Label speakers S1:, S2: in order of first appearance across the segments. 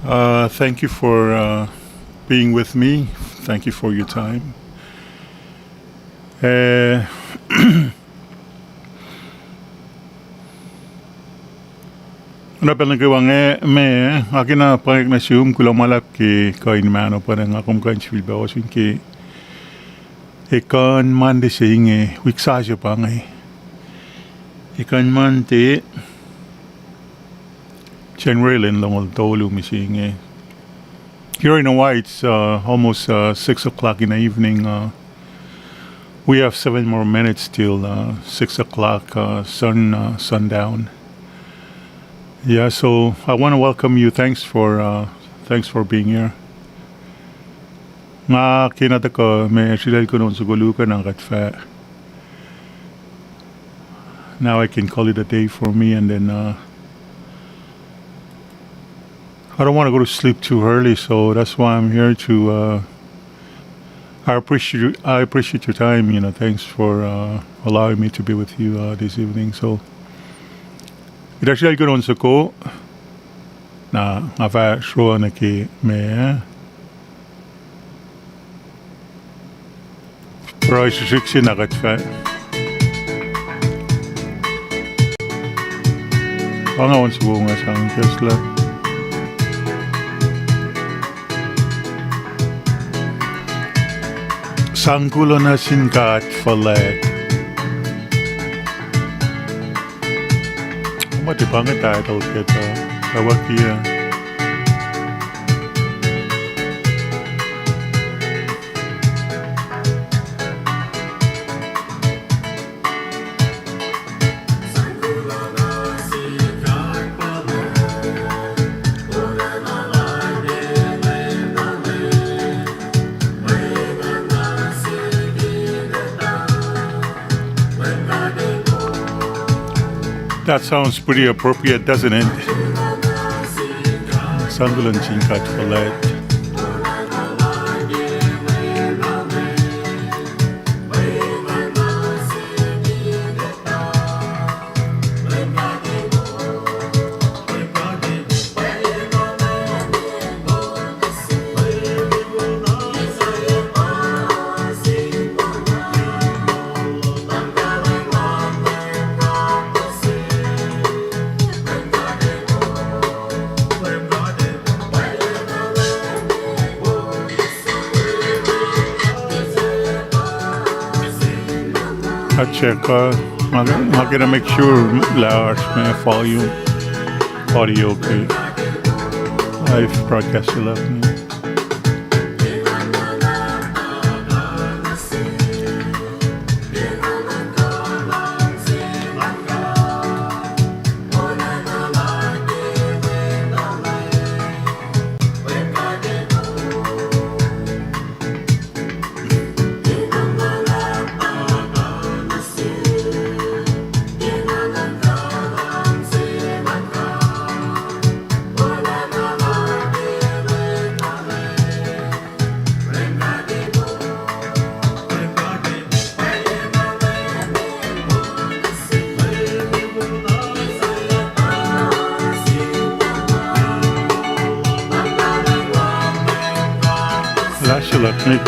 S1: Thank you for being with me. Thank you for your time. Eh, Ano pa lang kiwange me akina pangik na siyum kulang malap ki kain mano pa nang akom kan chwil ba wasin ki ikan man de singe wiksajo pa ngay ikan man te Chenrelin lang ol tolu mi singe. Here in Hawaii it's almost 6 o'clock in the evening. We have 7 more minutes till 6 o'clock sundown. Yeah, so I want to welcome you. Thanks for being here. Nga kinata ko may silal ko noon sa gulukan ng katfa. Now I can call it a day for me, and then I don't want to go to sleep too early, so that's why I'm here to. I appreciate your time. Thanks for allowing me to be with you this evening. So. Irashal ko noon sa ko na ava show na ki me price siksi na katfa pangawan sa bunga sang Tesla sangkulo na sinkat falet. Mati banget title kita bahwa kia That sounds pretty appropriate, doesn't it? Sanggulan singkat falet. I check. I'm gonna make sure large volume audio okay. Live broadcast 11.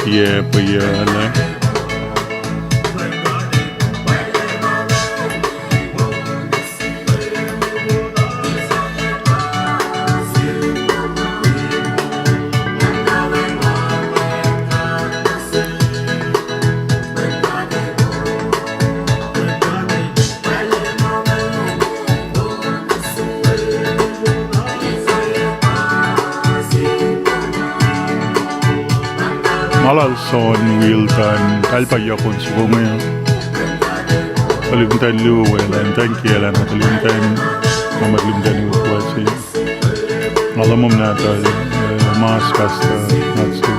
S1: Yeah, but yeah, like. Malal son wiltan kalpaya kon sibunga kalimtan luwelan tankialan kalimtan mamadlimtan ukwasi malamom natal mas kasta natsu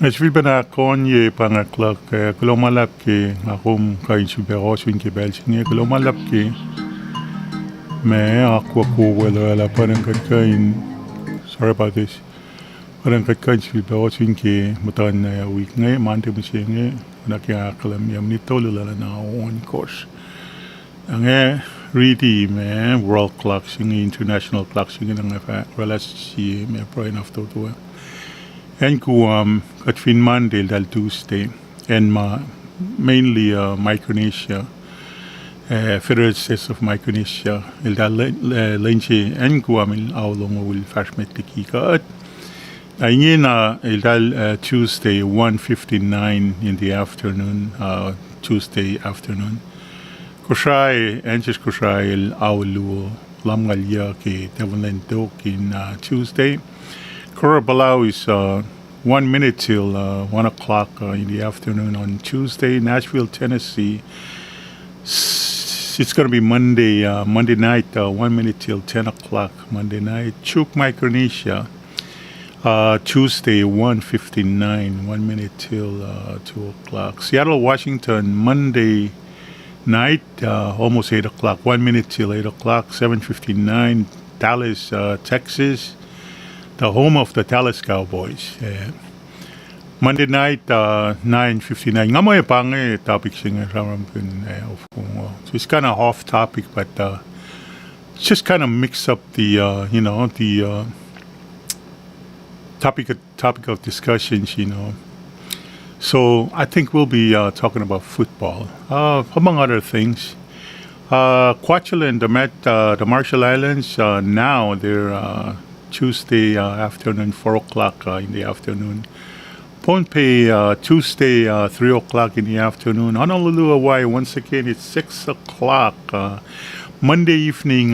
S1: Ich will bana konye pangaklak kulomalap ki akum kain subero swin ki belsinge kulomalap ki me aqua kuwela la parang kain sorry about this Orang kat kan sil bawa swing ke mutan week ngai mante musi ngai nak ya kalam yam ni tolu la na on course. Ange ready me world clock sing international clock sing nang fa relasi me pro enough to to. En ku kat fin Monday dal Tuesday en ma mainly Micronesia. Federal States of Micronesia il dal lenche en ku amil awlong wil fashmet kika. Ayina il dal Tuesday 1:59 in the afternoon, Tuesday afternoon. KOSRAE, antes KOSRAE il awlu lamgalia ke Devonlento in Tuesday. Kurabalau is 1 minute till 1 o'clock in the afternoon on Tuesday. Nashville, Tennessee. It's going to be Monday night, 1 minute till 10 o'clock Monday night. Chuk, Micronesia. Tuesday 1:59, 1 minute till 2 o'clock. Seattle, Washington, Monday night, almost 8 o'clock, 1 minute till 8 o'clock, 7:59. Dallas, Texas, the home of the Dallas Cowboys. Monday night, 9:59. Nga mo pange topic singer saram kun so it's kind of off topic, but just kind of mix up the the topic of discussions, So I think we'll be talking about football, among other things. Kwachalen, the Marshall Islands, now they're Tuesday afternoon, 4 o'clock in the afternoon. Pohnpei, Tuesday, 3 o'clock in the afternoon. Honolulu, Hawaii, once again, it's 6 o'clock. Monday evening,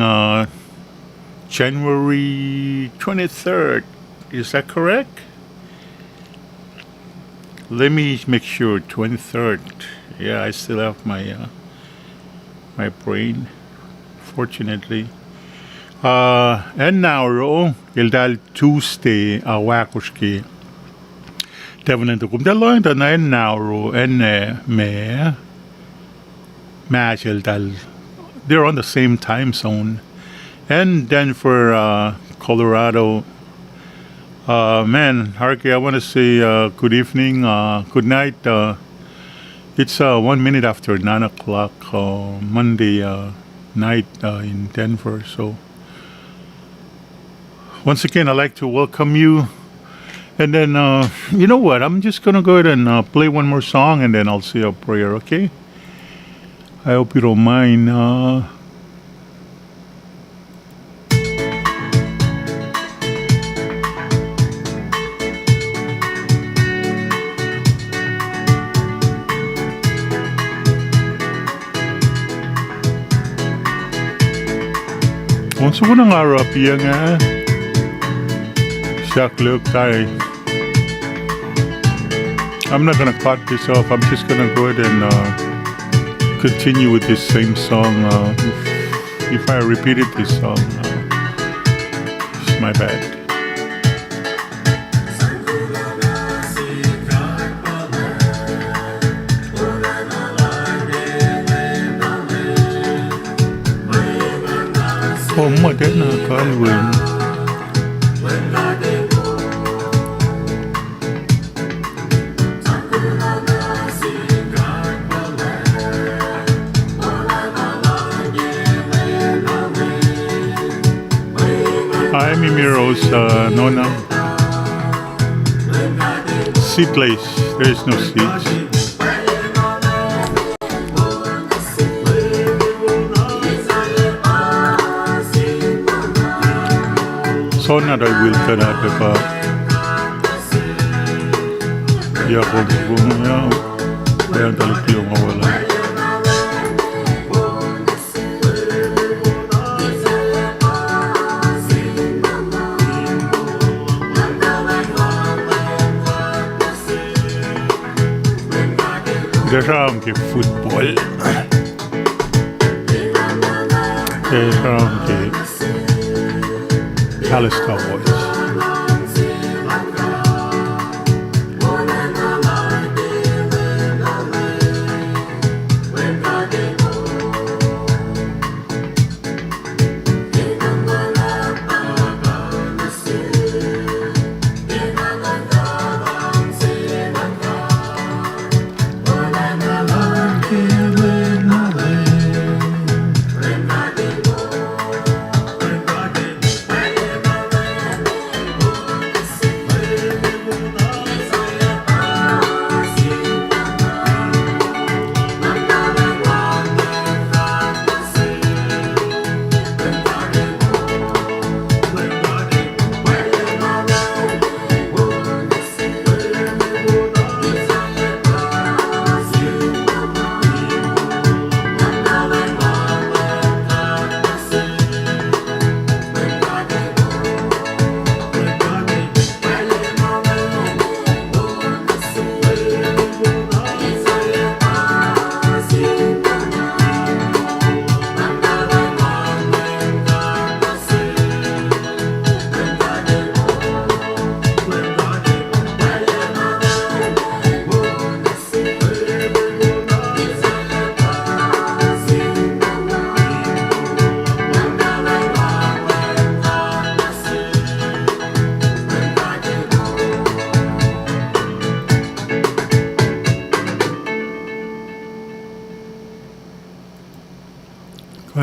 S1: January 23rd. Is that correct? Let me make sure. 23rd. Yeah, I still have my my brain, fortunately. And now, il dal Tuesday awakushki. Devonlento kum dalo and now and me match il dal. They're on the same time zone. And Denver, Colorado. Man, Harky, I want to say good evening, good night. It's 1 minute after 9 o'clock Monday night in Denver. So once again, I'd like to welcome you. And then, you know what? I'm just going to go ahead and play one more song, and then I'll say a prayer, okay? I hope you don't mind. Once ko nang harap yan nga. Siyak look tayo. I'm not gonna cut this off. I'm just gonna go ahead and continue with this same song. If I repeated this song, it's my bad. Oh, my God, I can't win. Hi, Mimiros, Nona. Seatless. There is no seats. So na dahil will ka na pa. Ya kung bumaya, kaya talit yung mawala. Garam ke football. Garam ke Dallas Cowboys.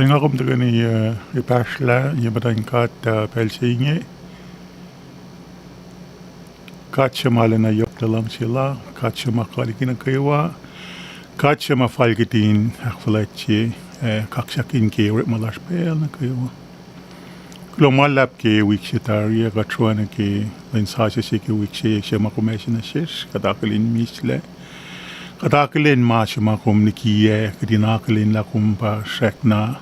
S1: Ringakom taga ni ipasla yabatan kat pelsinge. Kat siya malana yok dalam sila. Kat siya makalikin kaywa. Kat siya mafalgitin akfalatsi kaksakin ke rit malash pel na kaywa. Kulo malap ke wikshitaria katruana ke lensasya siya ke wikshe makumesya na shish katakalin misle. Katakalin ma siya makum nikiye kadinakalin lakum pa shek na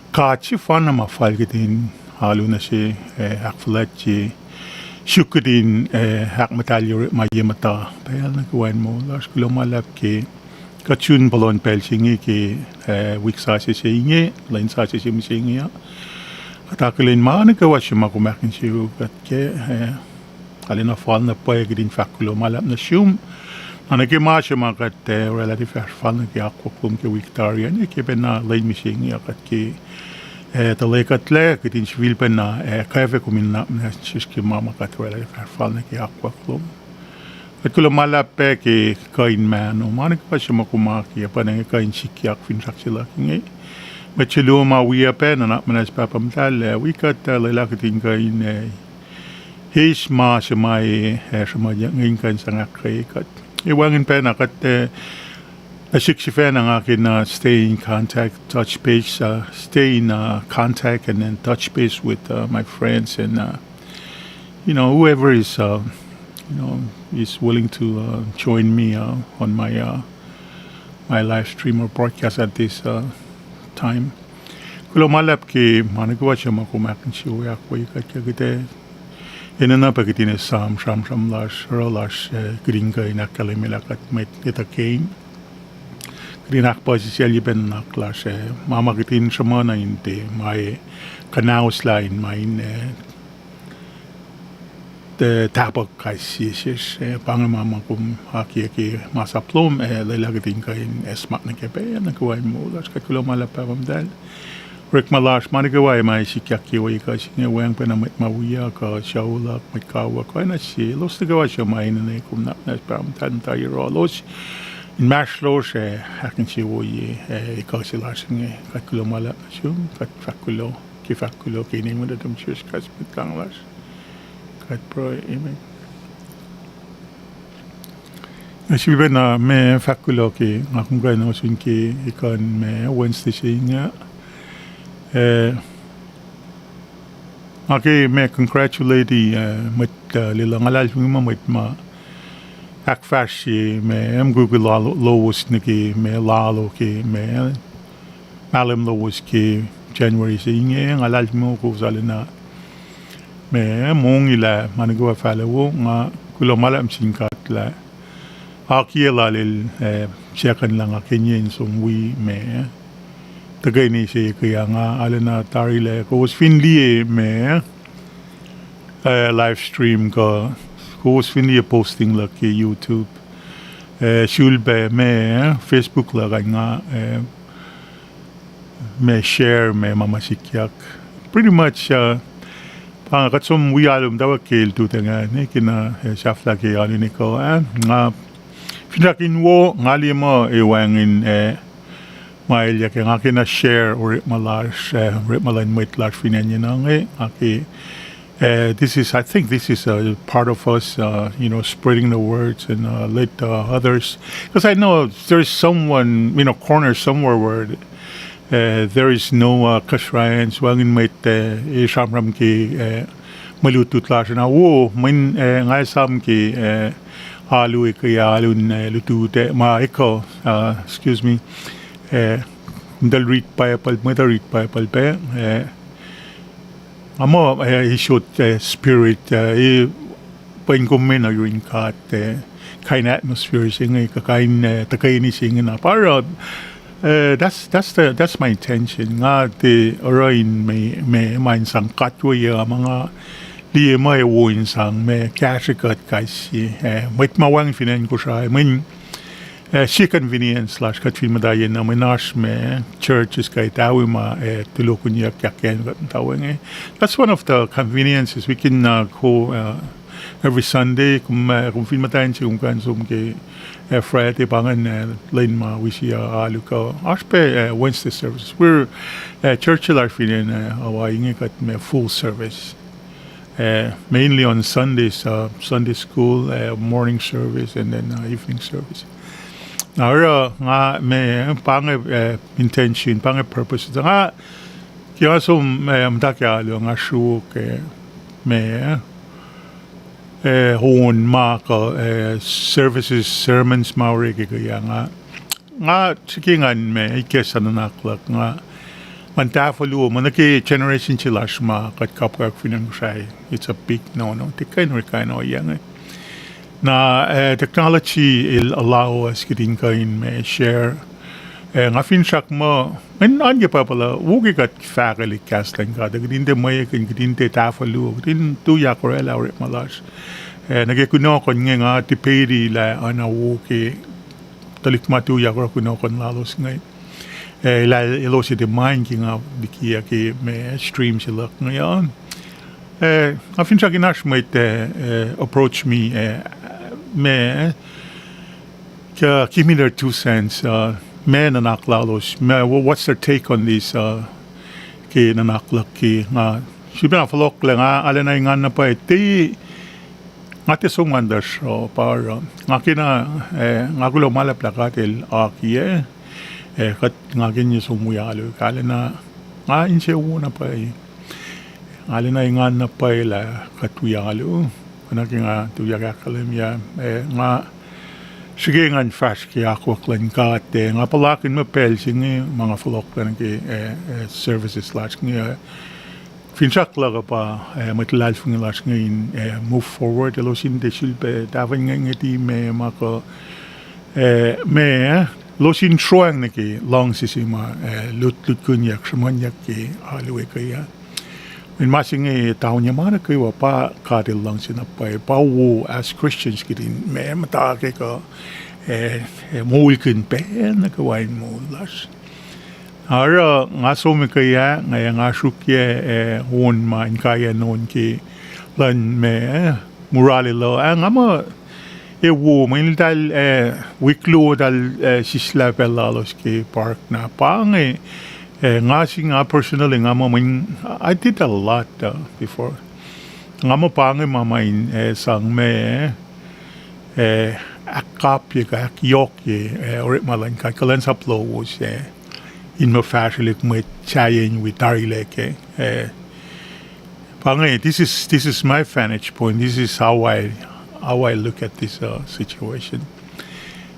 S1: kachi fana mafalgitin halu na siya akfalatsi shukudin hak matalyo mayemata payal na kuwain mo las kulo malap ke kachun balon pel singi ke wiksasya siya inge lensasya siya misingi ya. Katakalin ma na kawa siya makumakin siya kat ke alina fall na paya gidin fakulo malap na siyum ana ke ma siya makat relative fall na ke akwakum ke wiktarian ke na lain misingi kat ke telekat le gidin siya vilpen na kaya kumin na siya mama kat relative fall na ke akwakum at kulo malap ke kain man o ma na kawa siya makumaki pa na kain sikyak finsak sila kingi Machilo ma wiya pe na manas papamtal wikat lalakatin kain his ma samay ngin kan sangakre kat iwangin pe na kat nasiksifen ang akin na stay in contact touch base stay in contact and then touch base with my friends and whoever is is willing to join me on my my live stream or broadcast at this time. Kulo malap ke managawa siya makumakin siya ako ikat kagite inana pagitine sam lash rolash gringa inakalimila kat met kita kain grinak pa siya liben naklash mama kitin siya mo na inte may kanaus line main tapok kasi siya pangamama kum haki ke masaplom lalagatin kain esmak na kepe nagawin mo las kulo malap pa mamdal Rick Malash, managawa may sikyakiwa ka siya wang panamit mawuya ka siya may kawa ka na siya los nagawa siya may nanay kum na paramtan tayo los in mash los hakin siya woye ikaw sila siya kat kulo malap na siya kat fakulo kini mo na dum siya kat lang las kat pro amen siya na may fakulo ki akong gano'n sun ki ikan may Wednesday siya nga मैं congratulate mit lilang alal mo mit ma akfashi मैं Google lowest niki मैं lalo ki मैं malam lowest ki January से इंगे alal mo ko salina मैं mong ila managawa follow nga kulo malam singkat la aki lalil siyakan lang akinyin sumwi मैं tagay ni siya kaya nga alana tarile ko was finli me live stream ko was finli posting la ki YouTube shulbe me Facebook la nga me share me mamasikyak pretty much pangakat wiyalum daw kel tu tanga ne kina shafla ki alini ko nga finakin wo ngali mo iwangin Mailya ke ngaki na share or malash ritmalan mit lash finanya nange aki I think this is a part of us spreading the words and let others because I know there's someone corner somewhere where there is no KOSRAE wangin mit shamram ki malutut lash na wo min ngai sam ki alu kaya alun lutute ma iko excuse me dal read payapal pe amo shoot spirit pangkumin na yung kat kain atmosphere sing kakain takay ni sing na para that's my intention nga te orain may main sang katwe mga li may woin sang may kashikat kasi mit mawang finan ko siya si convenience slash katwin madayen na minash me churches kay tawi ma tulokun yak yaken taweng that's one of the conveniences we can go every Sunday kung film tayo kung kan sum ke Friday pangan lain ma wisi alu ka aspe Wednesday service we're Churchill are feeling away kat me full service mainly on Sundays Sunday school morning service and then evening service. Now nga me pange intention pange purpose nga kaya so mtakya lo nga shu ke me hon ma ka services sermons mauri ke kaya nga chikingan me ikesa na naklak nga mantafalo manaki generation chilash ma kat kapka finan shay it's a big no tikay no yang na technology will allow us getting kain me share nga finshak mo men anje pa pala wugi kat faculty casting ka dagdinte may gdinte tafalo din tu yakorel awre malash nagekuno kon nga tipedi la ana wuki talikmatu yakor kuno kon lalos ngay la ilo si de mind nga dikia ki me stream sila ngayon nga finshak inash might approach me me give me their 2 cents me nanaklalos me what's their take on this ki nanaklak ki nga sibna falok lang alanay nga na pa ti ngate sungandar so para nga kina nga gulo malaplakatel akiye kat nga kinyo sumuyalo kala na nga inse una pa alanay nga na pa la katuyalo Kanaki nga tuyaga kalimya nga sige nga fresh ki ako klan ka nga palakin mo pel singi mga folok kan ki services last nga finchak laga pa matlal fung last nga move forward elo sin de silpe davan nga ngiti me mako me lo sin troang na ki long sisima lut kunyak shmonyak ki alwe kaya in masing tao niya mana kayo pa kadil lang sinapay pawo as Christians kitin may matake ka mulkin pe nakawain mo las ara nga so me kaya nga shukye hon man kaya non ki lan me murali lo ang ama wo may dal wiklo dal sisla pelalos ki park na pang nga personally nga mo I did a lot before nga mo pangi mamain sang me akap ye yok ye or malan ka kalan sa plo was in mo fashion mo chayen with tarileke pangi this is my vantage point, this is how I look at this situation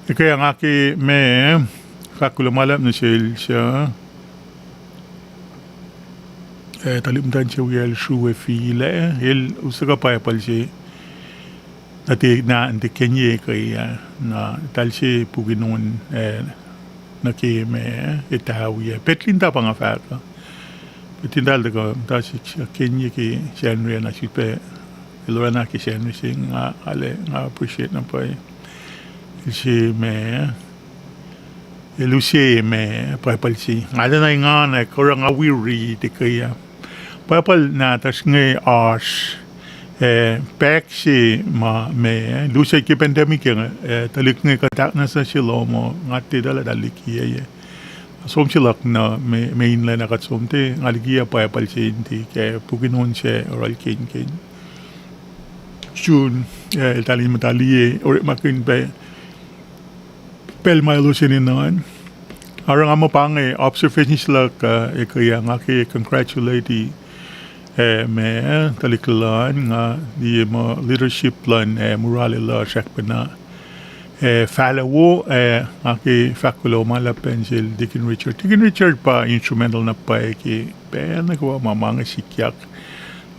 S1: kaya nga ki me fakulumalap na siya talimdan siya wiyal shuwe file hil usaga pa pal si nati na ante kenye kaya na tal si puginon na keme itawiya petlinda pa nga faka petindal daga ta si kenye ki senre na si pe ilora ki senre sing nga ale nga appreciate na pa si me elusie me pa pal si ala na nga na korang awiri de kaya papal na tas ngay as pek si ma me lusay ki pandemic talik ngay katak na sa silo mo ngati dala dalikiya som silak na mainland na katsomte ngalikiya papal si hindi kaya puginon siya oral kin June itali matali or makin pa pel mailo sininan arang amo pang observation sila kaya ngaki congratulate me taliklan nga di mo leadership plan morale la shak na follow aki fakulo mala pencil Deacon Richard pa instrumental na pa ki pe nagwa mamanga sikyak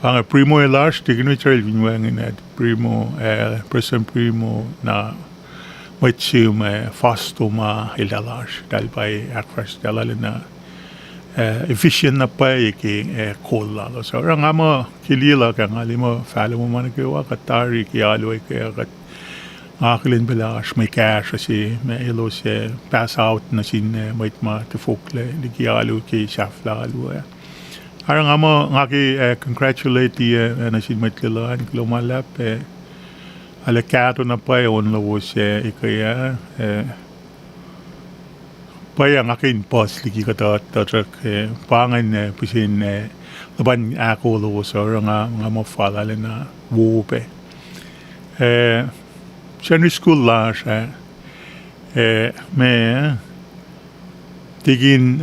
S1: ang primo elas Deacon Richard vinwang na primo person primo na wachim fasto ma ilalas dal pa akras dalal na efficient na pa ki call lalo so ang amo kilila ka ngali mo follow mo man kawa katari ki aloy kaya kat akilin belas may cash si may elo si pass out na sin may ma te fokle di ki alo ki shafla alo Arang amo ngaki congratulate the na sin matlilan klumalap alakato na pa on lo siya ikaya pa yang akin pos ligi kata tatrak pangan pisin laban ako lo so nga mo falale na wupe Senior school la siya me tigin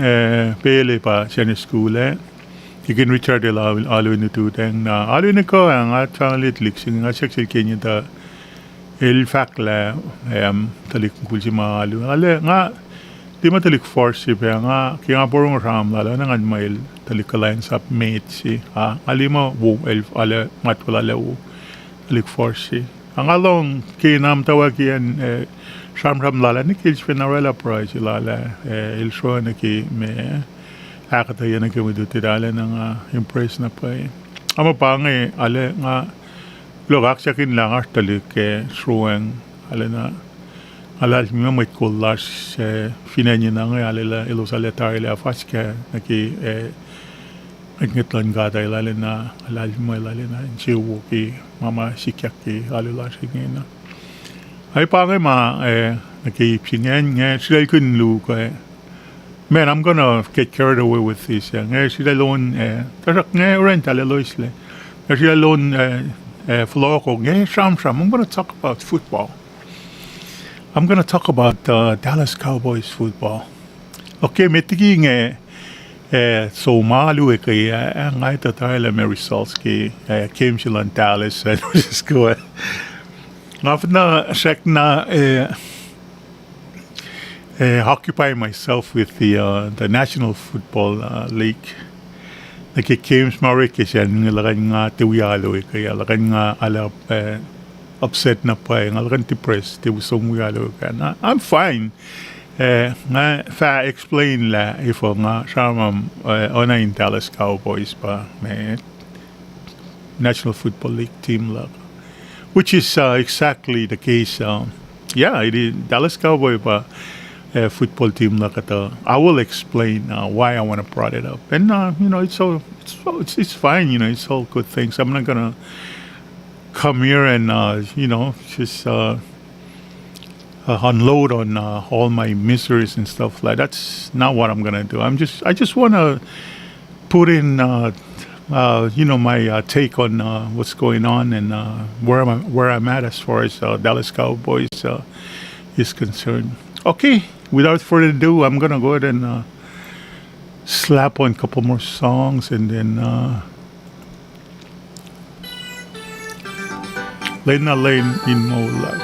S1: pele pa senior school Tigin Richard alu nitu teng na alu ni ko ang at changalit liksing nga seksil kenya ta el fakla talik kulsi ma alu ale nga di ma talik force pa nga kaya nga porong ram lalo na nga mail talik alliance up mate si ali mo wo elf ale mat wala lewo talik force si ang along kinam tawakian Shamram lala ni kils finarela prize lala il show na ki me akata yan ang kamiduti dala ng impress na pa Amo pa nga ale nga logak siya kin lang talik shruang ale na alal mi may kulas finanya na nga alala ilusaletar ila faska na ki ngitlan gata ilala na alal mo ilala na chiwu ki mama sikyak ki alala siya na ay pa nga nakiipsingen nga sila kun lu ko Man, I'm gonna get carried away with this. Nga sila loan tarak nga rent alois le. Nga sila loan flow ko nga sham. I'm gonna talk about football. I'm gonna talk about Dallas Cowboys football. Okay, metigi nga so malu kaya nga ito tayo may results ki came sila in Dallas and just go. Nga na check na occupy myself with the National Football League. Nagki-games marik siya lakan nga tiwiyalo kaya lakan nga ala upset na pa nga lakan depressed tiwusong wiyalo ka na I'm fine. Nga fa explain la ifo nga sama ona in Dallas Cowboys pa may National Football League team la which is exactly the case. Yeah, it is Dallas Cowboy pa football team like that. I will explain why I want to brought it up, and it's fine. It's all good things. I'm not gonna come here and just unload on all my miseries and stuff like that's not what I'm gonna do. I just want to put in my take on what's going on and where I'm at as far as Dallas Cowboys is concerned. Okay. Without further ado, I'm gonna go ahead and slap on a couple more songs and then lane na lane in Molag.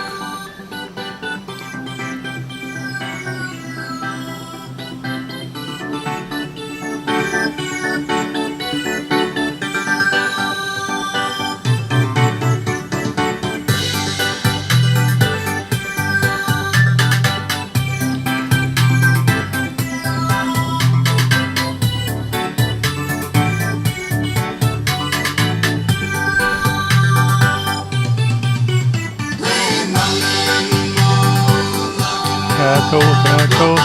S1: Kato.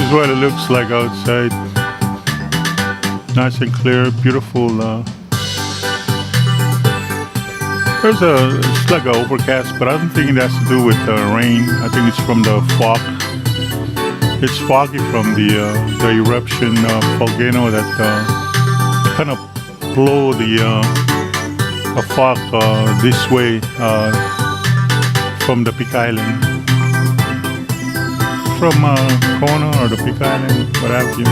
S1: is what it looks like outside. Nice and clear, beautiful. It's like an overcast, but I don't think it has to do with rain. I think it's from the fog. It's foggy from the eruption volcano that kind of blow the fog this way from the Peak Island, from Kona or the Peak Island, what have you.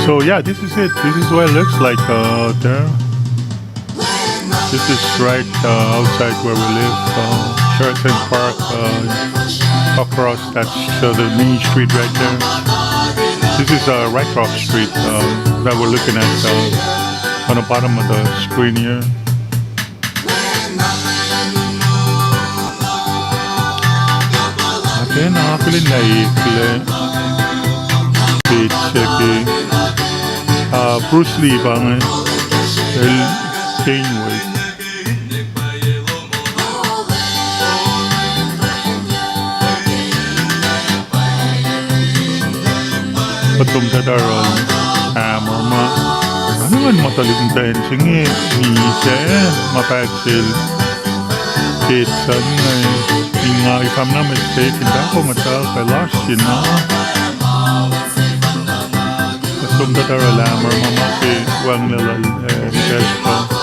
S1: So yeah, this is it. This is what it looks like out there. This is right outside where we live, Sheraton Park, across that's the main street right there. This is Rycroft Street that we're looking at on the bottom of the screen here. Okay, nakakilin na ikli. Checky. Bruce Lee bang el Kane Patung tadaron morma ano man matalikong tayo singi nise mapagsil kitsan ngay nga if I'm not mistaken dako matal kay last yun na patung tadaron morma maki wang lalal resto.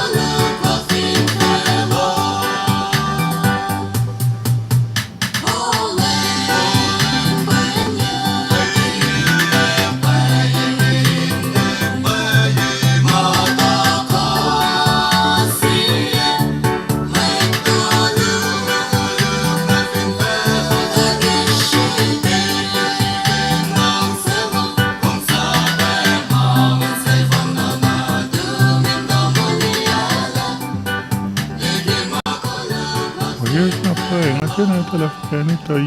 S1: Telefonı tay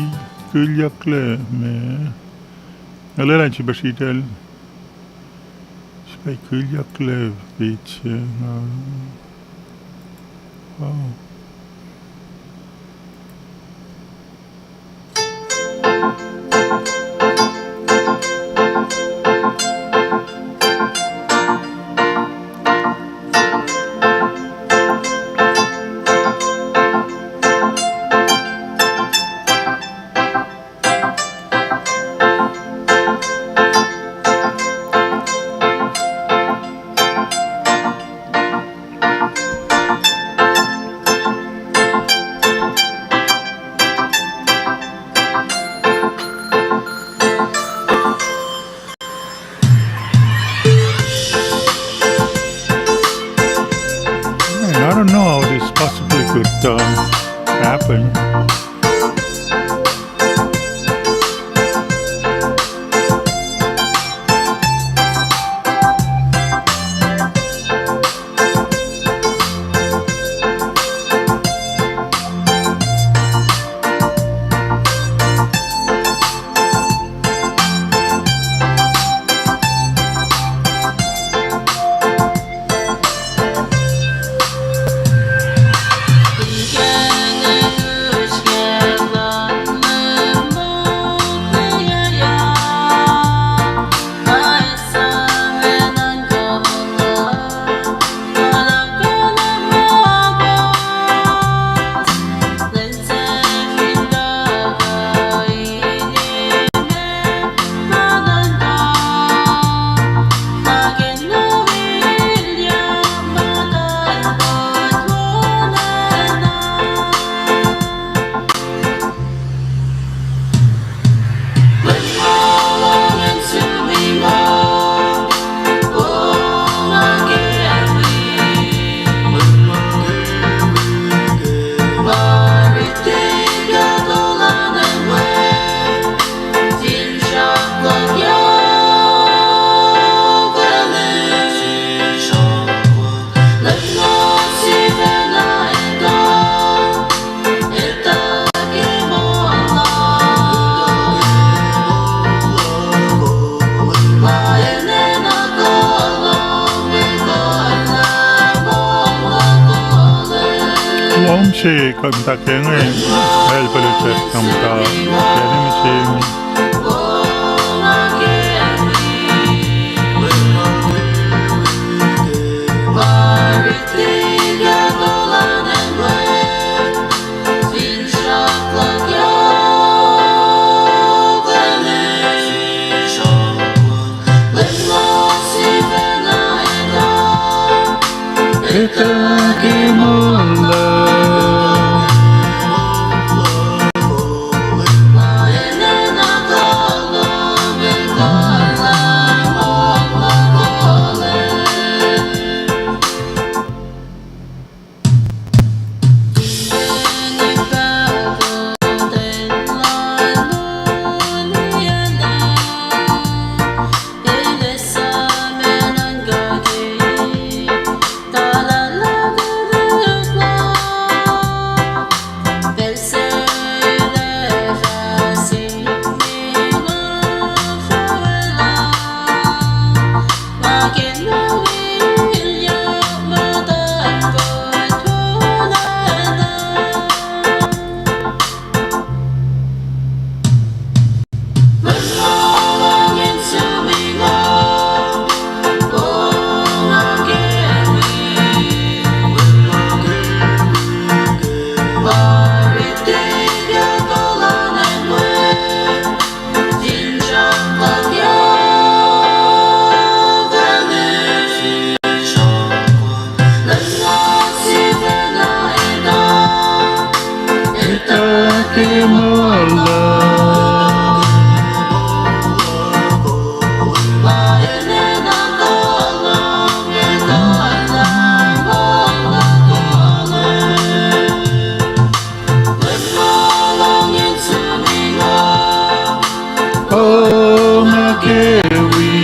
S1: gül yakle me. Alera ci basitel. Spay gül yakle biç. Wow. I don't know how this possibly could happen. Kom tak henge, halv på det tæt, kom der, que mola. Oh, Makewi.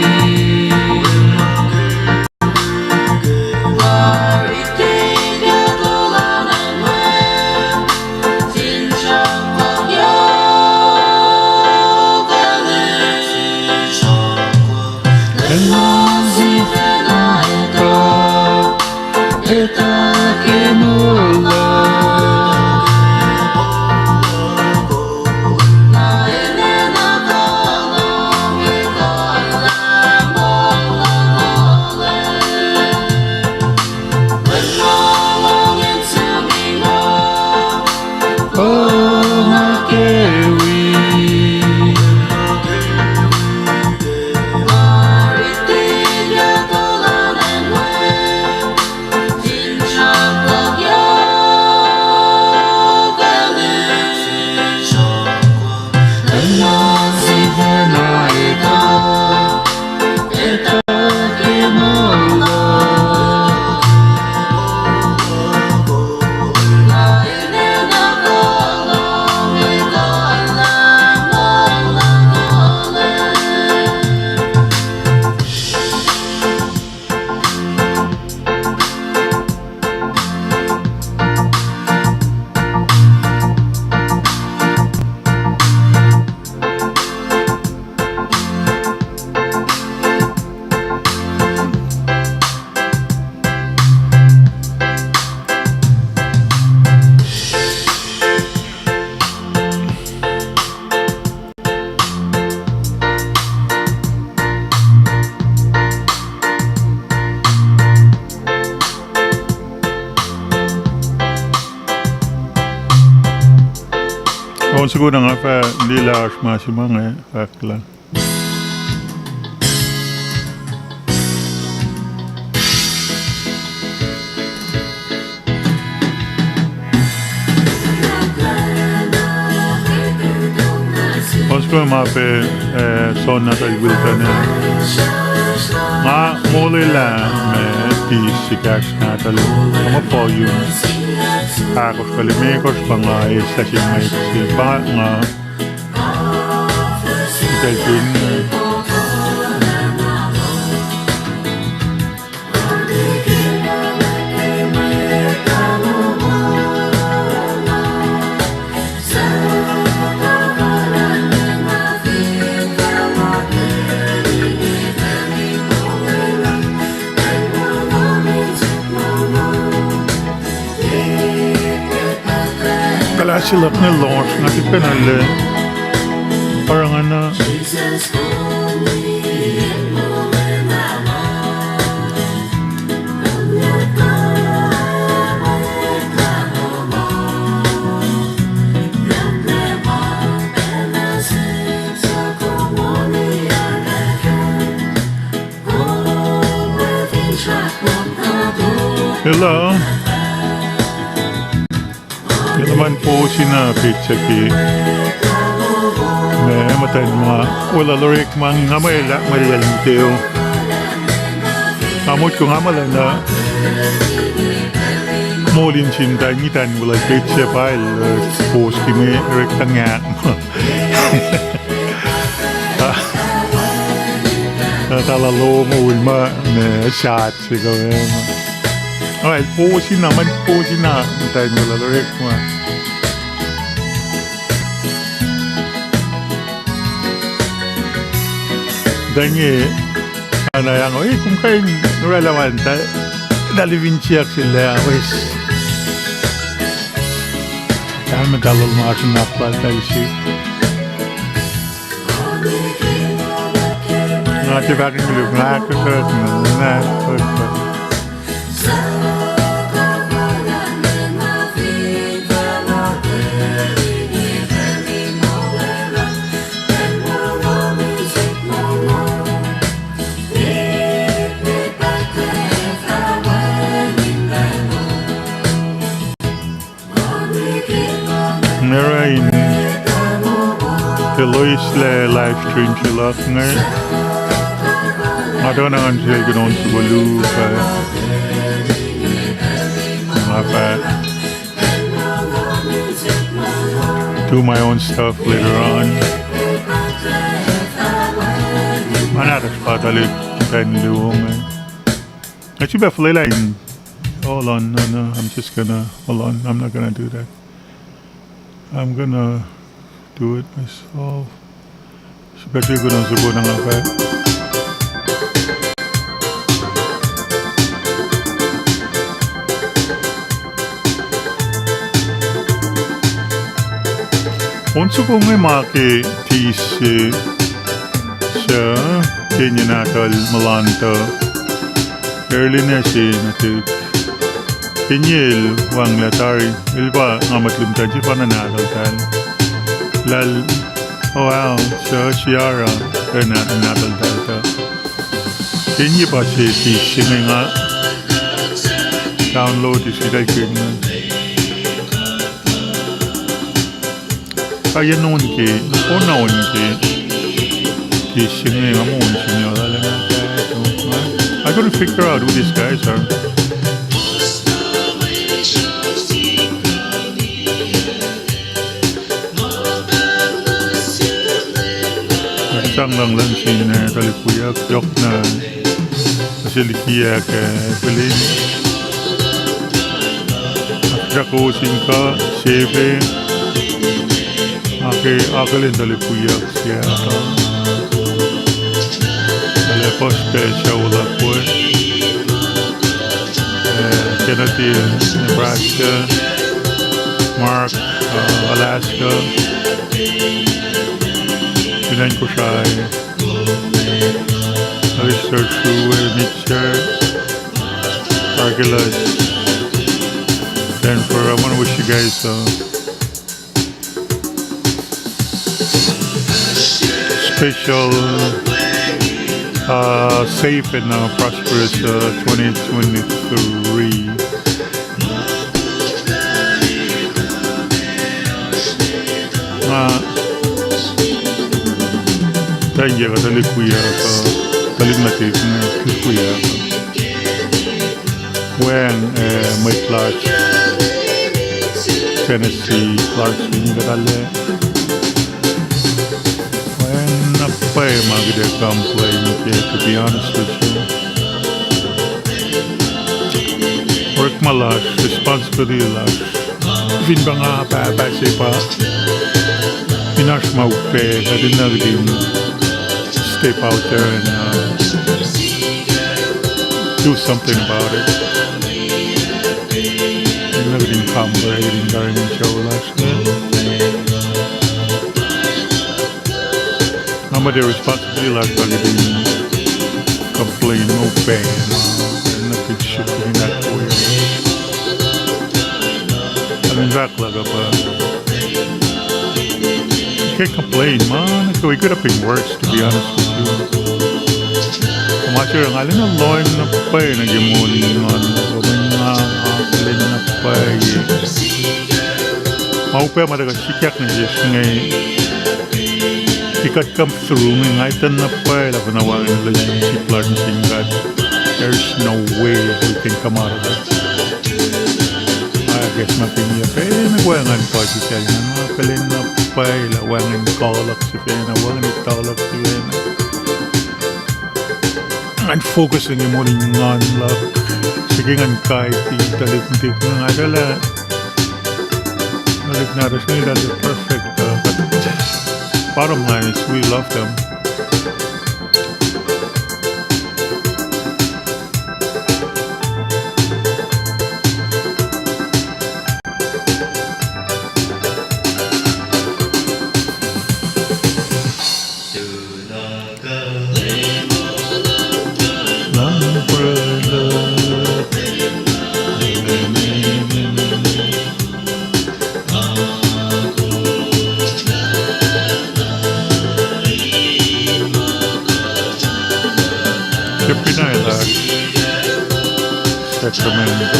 S1: On siguro nga pa hindi lakas masimang akla. On siguro mape son na tayo wilta na muli lang may isikas na talo mga po yung akos kalimikos mga istasyon may sipa nga italpin silap na launch natin kanal parang ano hello naman po sinapit sa ki may matay mga wala lorik mang ngamayla malalinteo amot ko nga mala na molin cinta ngitan wala kit siya pal post ki may rektangya natalalo mo ulma na shot sigaw ay po naman po na tayo wala lorik mo Danye, ano yang, kung kayo nuralaman, dalivinchiak sila, wes. Kaya madalol mga sinapal tayo siya. Nga tibakin mo yung nakakasot na Meron in the Loisle live stream sila ngayon. Ada na nga siya ganoon sa Walu do my own stuff later on. Another spot I live in Luong. Actually, but for line. Hold on, no, I'm just gonna hold on. I'm not gonna do that. I'm gonna do it myself. Especially gonna subo na nga pa. Once ko ngay maki tis siya kanya natal malanta early na siya natik kenyel wang latari ilba ngamat limtan siya pananatal tal lal oh wow siya kaya natal tal ta kenya pa siya tis siya nga download siya kanya kaya noon ke noon ke singing among I couldn't figure out who these guys are. Sang lang sina talipuyak yok na asilikiyak pelin ako singka sebe akalin talipuyak siya poste shaula pue Kennedy Nebraska Mark Alaska Pinan ko siya Alistair True Mitchell Argilas Denver. I want to wish you guys special safe and prosperous 2023. Tanya ka talikuya ka talimnatik na talikuya ka when may Clark Tennessee Clarkson katale play magde come play to be honest with you. Work my life, responsibility life. Vin ba nga pa sipa. Pinash maupe, I didn't know step out there and do something about it. Naging come by in garden show last night. But the responsibility like pagdating complain no pain and nothing should be that way. I mean that like you can't complain man. So it could have been worse to be honest with you. Kumacho yung alin na loin na pay na gimuling on mga alin na pay. Maupe madaga sikyak na just ngay he could come through and I didn't apply that when I was in a relationship learning that there's no way we can come out of it. I guess nothing yet. Nagwangan pa si Kaya na kalin na apply la wangan kalak si Fena wangan kalak si Fena. I'm focusing yung morning on luck. Sige nga kahit talit-tit nga adala. Nalik na rin nila perfect bottom line is we love them. Sacramento.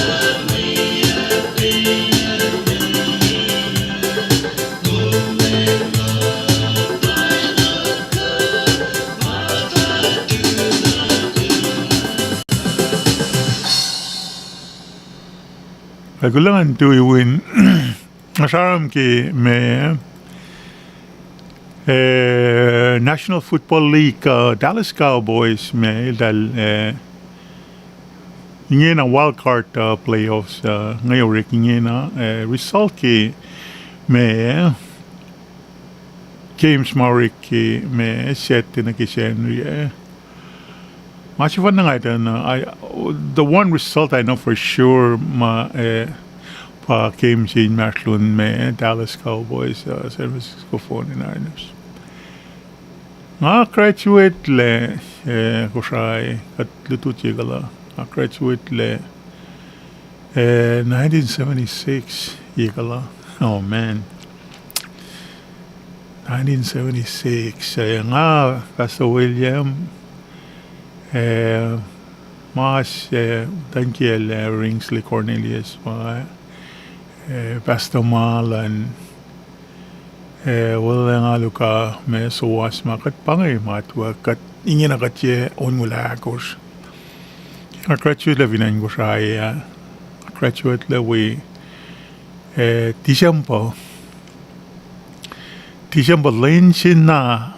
S1: kailangan tuwin masaram ki may National Football League Dallas Cowboys may dal ingin ang wildcard playoffs ngayon rin ingin na result ki may James Murray ki may set na kisyan much fun na nga ito the one result I know for sure pa game si Macklin may Dallas Cowboys San Francisco 49ers graduate le KOSRAE kat lutut yigala graduate le 1976 yigala oh man 1976 nga Pastor William mas Daniel Ringsley Cornelius Pastor Malan wala nga luka may suwas makat pangay matwa kat ingin na katye on mula akos graduate la vinan ko siya graduate la we December lensin na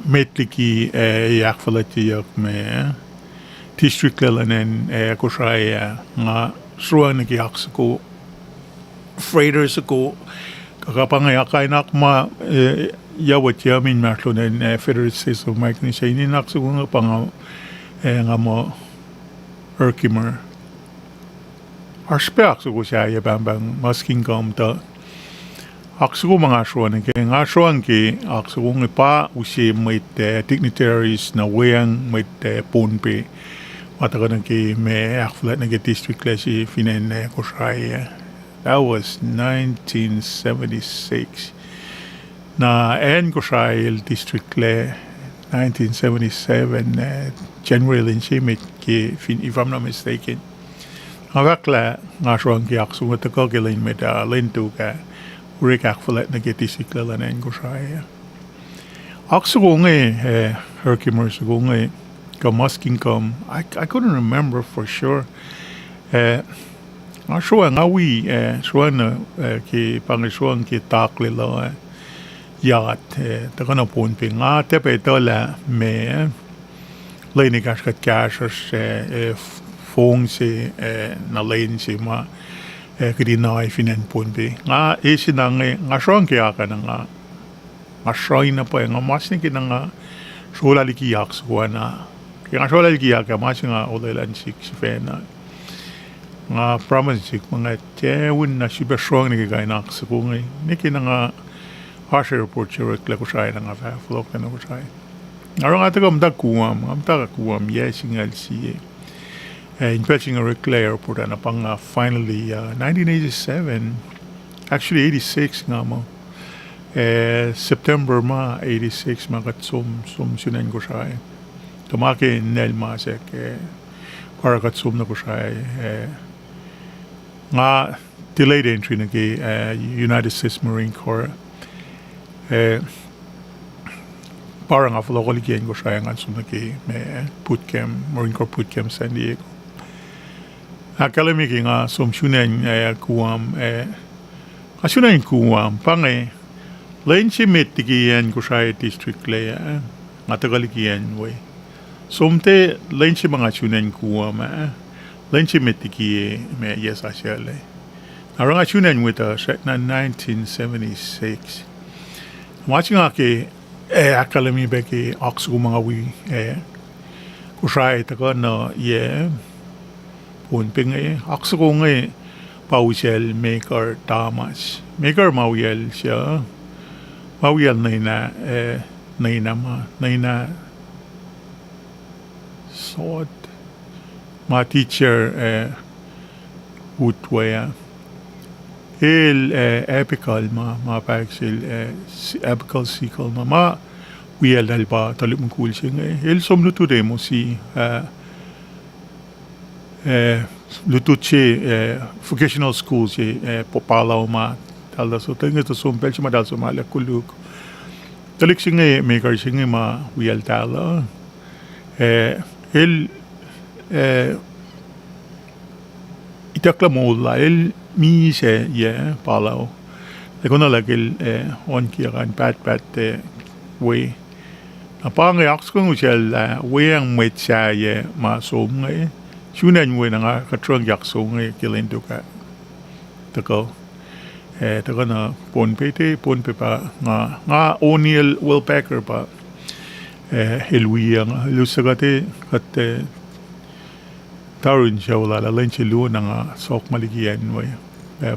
S1: metliki yakfalati yak me district lalanen ko siya nga suwa nagiyak ko freighters ko kakapangayakay na akma yawat yamin maklunen Federal States of Micronesia ininak sa nga pang nga mo Herkimer arspek sa ko siya yabang masking kam ta akso mga aswan kaya nga aswan ki akso nga pa usi may dignitaries na weyang may punpe matakan ki may akflat na district la si finen KOSRAE. That was 1976. Na KOSRAE district le 1977 January linsimit ki if I'm not mistaken. Ngakla ngaswang ki akso nga takogilin med lintu ka urik akfalet na district le la KOSRAE. Akso ko nga Herkimer ko nga kamasking kam I couldn't remember for sure. Aswan awi swan ki pangiswan ki takli lo yat takana punpi nga tepe tola me leni kaskat kashas fong si na lane si ma kidi na finen punpi nga isinang nga swan ki aka nga asray na pa nga mas ni kinanga sola liki yak swana nga sola liki yak mas nga olelan sik fena nga promise mga tewin na super strong ni kay nak sa kungay niki na nga harsher report siya rekla ko siya nga flok na ko siya arang ata kam kuam yes ngal si in patching a rekla report na pang finally 1987 actually 86 nga mo September ma 86 makat sum sunan ko siya tumaki nel masek para kat sum na ko siya nga delayed entry na kay United States Marine Corps parang nga local again ko siya nga sum na kay bootcamp Marine Corps bootcamp San Diego akalamiki nga sum sunan kuam kasunan kuam pangay lain si metikian ko siya district le nga tagalikian way sumte lain si mga sunan kuam Lenchi metiki me yes asiale. Arang asunan with na 1976. Watching ake academy beki aksu mga wi KOSRAE taka na punping aksu ko nga pausel maker tamas. Maker mawiyel siya. Mawiyel na sort ma teacher utwaya epical ma paxil epical sical ma wiel dal ba talip mo cool siya som luto mo si luto vocational school si popalaw ma talda so tinga to som pel siya madal so malak kuluk talik siya maker siya ma wiel tala itakla mo la mise ja palau le kona lagil on kiran pat we na pangi akskung siya we ang met siya ye ma som ngay sunan we nga katrong yak so ngay kilin ka tako tako na pon pe pa nga O'Neill Wilpacker pa helwi ang lusagate kat tarun siya wala lalin siya luo nga sok maligian we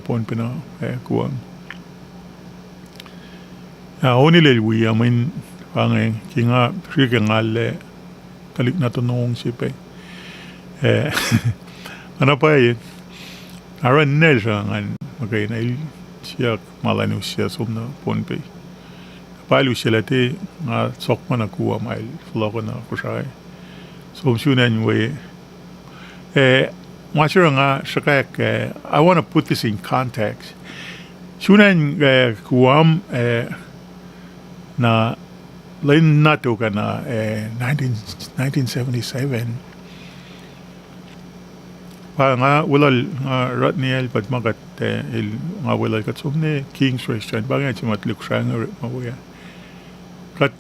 S1: pon pe na kuwang O'Neill helwi ang min pangeng kinga trika ngale talik na tunong si pe ano pa aran nel siya ngan magay na siya malanu siya sumna ponpe palu siya lati nga sokma na kuwa mail floko na KOSRAE so sunan we masira nga shakak I want to put this in context sunan kuwam na lain nato ka na 1977 pa nga walal Ratniel pag magat nga walal kat sumne King's Restaurant ba nga simatlik siya nga mawaya kat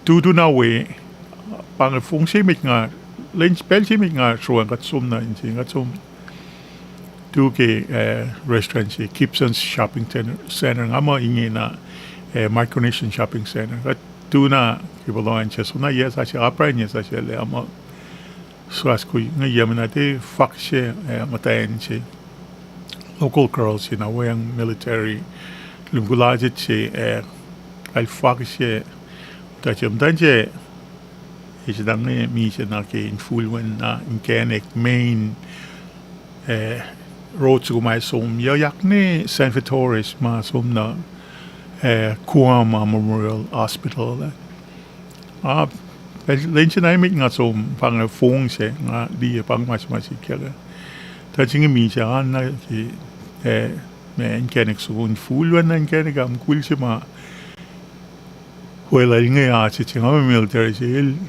S1: tudo na we pang fung simit nga lain spell simit nga suwan kat sumna insi kat sum tuke restaurant si Gibson's Shopping Center nga mo ingi na Micronesian Shopping Center kat tuna kibaloan siya so na yes siya apray niya siya le amo so as ko nga yaman natin fuck siya matayin siya local girls siya na wayang military lungulajit siya al fuck siya tacham dan siya siya dang mi siya na ki influence na mechanic main road to my som yayak ni San Vittori's ma som na Kuama Memorial Hospital lain siya naimik nga so pang fong siya nga di pang mas kaya ta jingi mi siya na ki men kenek so un fulwan na kenek am kul siya ma wala nga siya nga military siya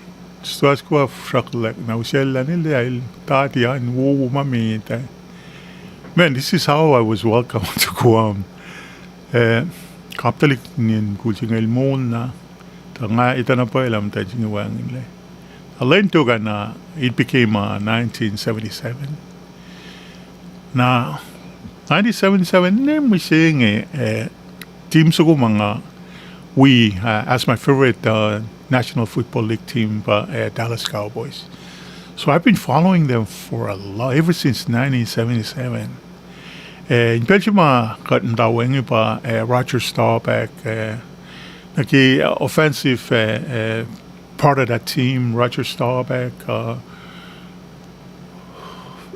S1: stas ko fraklek na usel la nil dahil tati yan wo mamita man this is how I was welcome to Guam kapitalik niyan kuching elmon na tanga ita na pa ilam tayo wangin le alain to ka na it became 1977 na 1977 na mo siyang team sa ko mga we as my favorite National Football League team pa Dallas Cowboys so I've been following them for a lot ever since 1977 in Belgium katandawang pa Roger Staubach naki offensive part of that team Roger Staubach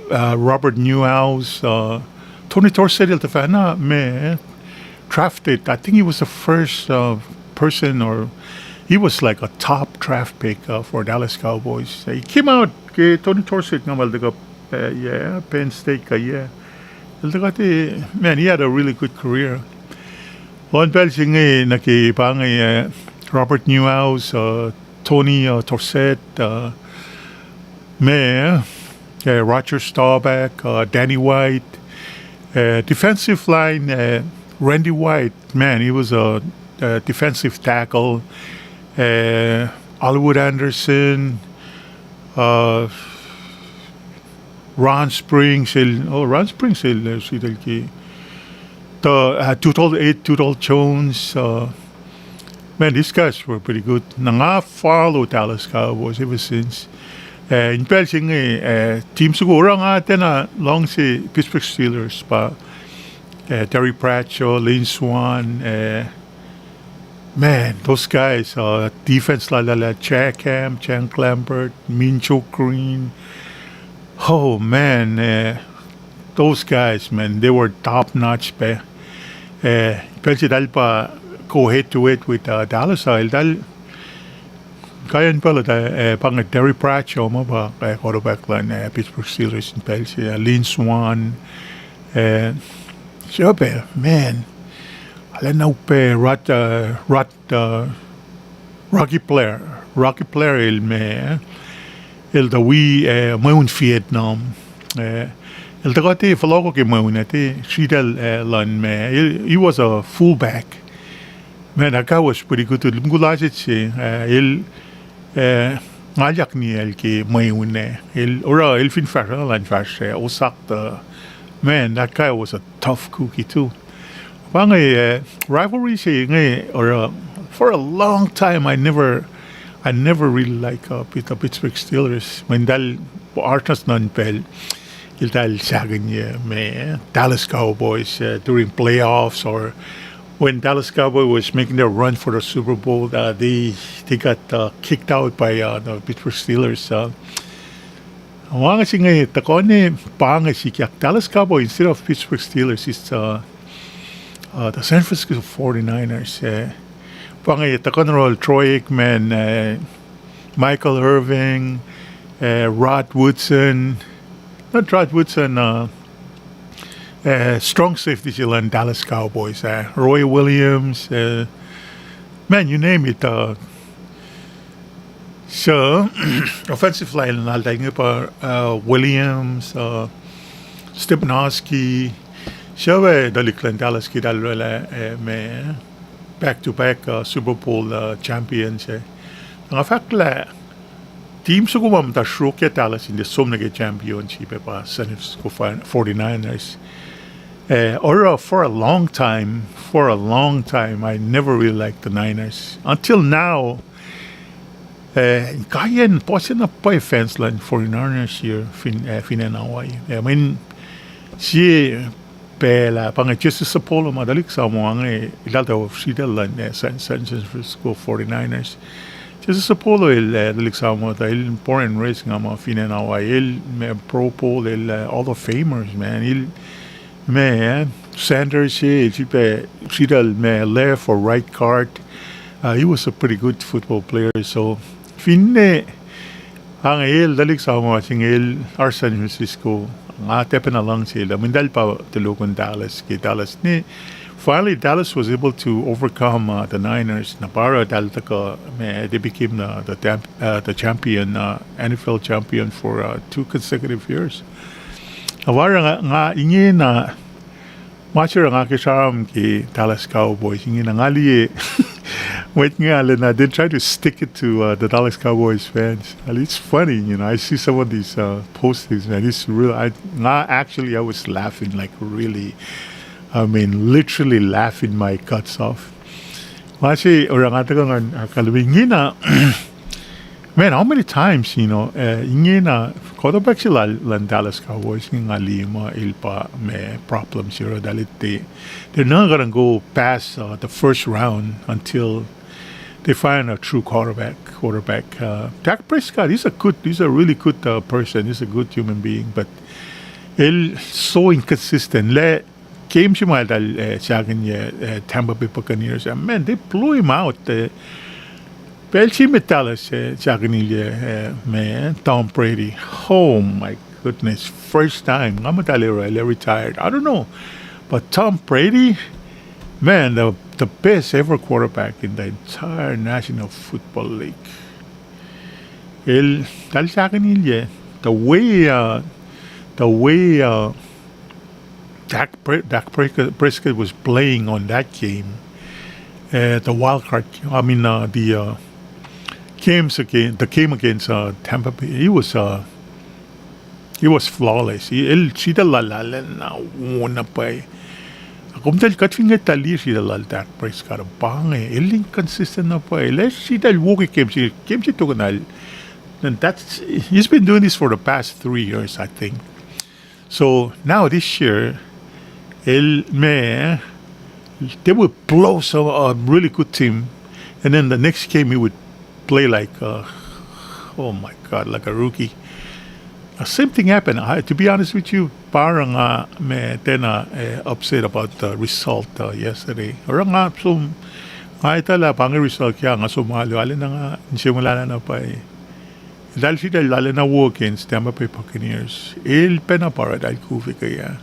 S1: Robert Newhouse Tony Torsedel the fan na me drafted I think he was the first person or he was like a top draft pick for Dallas Cowboys he came out kay Tony Torsedel nga maldaga Penn State ka man, he had a really good career. On Belgium, nakipangay Robert Newhouse, Tony Torset, Roger Staubach, Danny White, defensive line, Randy White. Man, he was a defensive tackle. Hollywood Anderson. Ron Springs, Tootall Jones. Man, these guys were pretty good. Nanga-follow Dallas Cowboys ever since. In Belgium, team siguro nga na long si Pittsburgh Steelers pa. Terry Bradshaw, Lane Swan. Man, those guys, defense Jack Ham, Jan Lambert, Mincho Green. Oh man, those guys, man, they were top notch. Pelsi dal pa go head to head with Dallas. Dal kayan pala pang Terry Bradshaw mo ba quarterback line Pittsburgh Steelers in Pelsi. Lynn Swan. Siyempre, man, alam na upe Rocky Player il da we may un Vietnam El takati falogo ke mauna te Shidal lan me. He was a fullback. Man, that guy was pretty good. Mgulajit siya. Ngajak ni el ke mauna. Ora el fin fashion lan fashion. Osak the man. That guy was a tough cookie too. Pangay rivalry siya ngay or for a long time I never really like the Pittsburgh Steelers. When dal artas non pel. Il dal sagan niya may Dallas Cowboys during playoffs or when Dallas Cowboys was making their run for the Super Bowl, they got kicked out by the Pittsburgh Steelers. Mga kasi ngayon, tako ni pangay si Dallas Cowboys instead of Pittsburgh Steelers is the San Francisco 49ers. Pangay tako na role Troy Aikman, Michael Irving, Rod Woodson. Not Rod Woodson, strong safety sila in Dallas Cowboys. Roy Williams, man, you name it. So, offensive line na alday pa Williams, Stepnoski, siya daliklan Dallas kidalwala may back-to-back Super Bowl champions. Ang fact la team sa kumam ta Shrukya Dallas in the Somnage Championship pa San Francisco 49ers. Or for a long time, I never really liked the Niners. Until now, kayan po siya na pa fans lang 49ers here, finanaway. I mean, siya pela pang just sa polo madalik sa mga iladaw siya lang San Francisco 49ers. Just sa polo dalik sa mga dahil born and raised nga mga finanaway. Pro Bowl, all the famers, man. Man, Sanders siya left or right guard. He was a pretty good football player. So, ang dalik sa mga singil San Francisco, nga tepe na lang sila. Mindal pa tulukon Dallas. Dallas ni finally Dallas was able to overcome the Niners. Na para they became the champion, NFL champion for 2 consecutive years. Awara nga ingin na matcher nga kisam ki Dallas Cowboys ingin nga liye. Wait nga na they try to stick it to the Dallas Cowboys fans. It's funny, I see some of these postings, man. It's real. I was laughing like really. I mean, literally laughing my guts off. Kasi orang ata kang kalabingin na. Man, how many times, ingin na quarterback sila lang Dallas Cowboys nga lima ilpa may problems here dahil they're not gonna go past the first round until they find a true quarterback. Dak Prescott, he's a really good person. He's a good human being, but so inconsistent. Came siya mahal dahil sa akin Tampa Bay Buccaneers. Man, they blew him out. Pero siya metalas sa akin man, Tom Brady. Oh my goodness. First time. Nga matali retired. I don't know. But Tom Brady, man, the best ever quarterback in the entire National Football League. Dahil sa akin the way Dak Prescott was playing on that game, the wild card. I mean, the game against Tampa Bay. He was flawless. Sida lalala na una pa. Kung dahil katwing tali sida lal Dak Prescott bangay. Inconsistent na pa. Sida walkie game si tuganal. And he's been doing this for the past 3 years, I think. So now this year. They would blow a really good team, and then the next game he would play like, oh my God, like a rookie. Same thing happened. To be honest with you, parang upset about the result yesterday. Orang nga, so, tala, pangay result kaya nga sumalo. Alin na nga, simula na pa eh. Dahil sila lalo na war against Tampa Bay Buccaneers. Penapara dahil kufi kaya.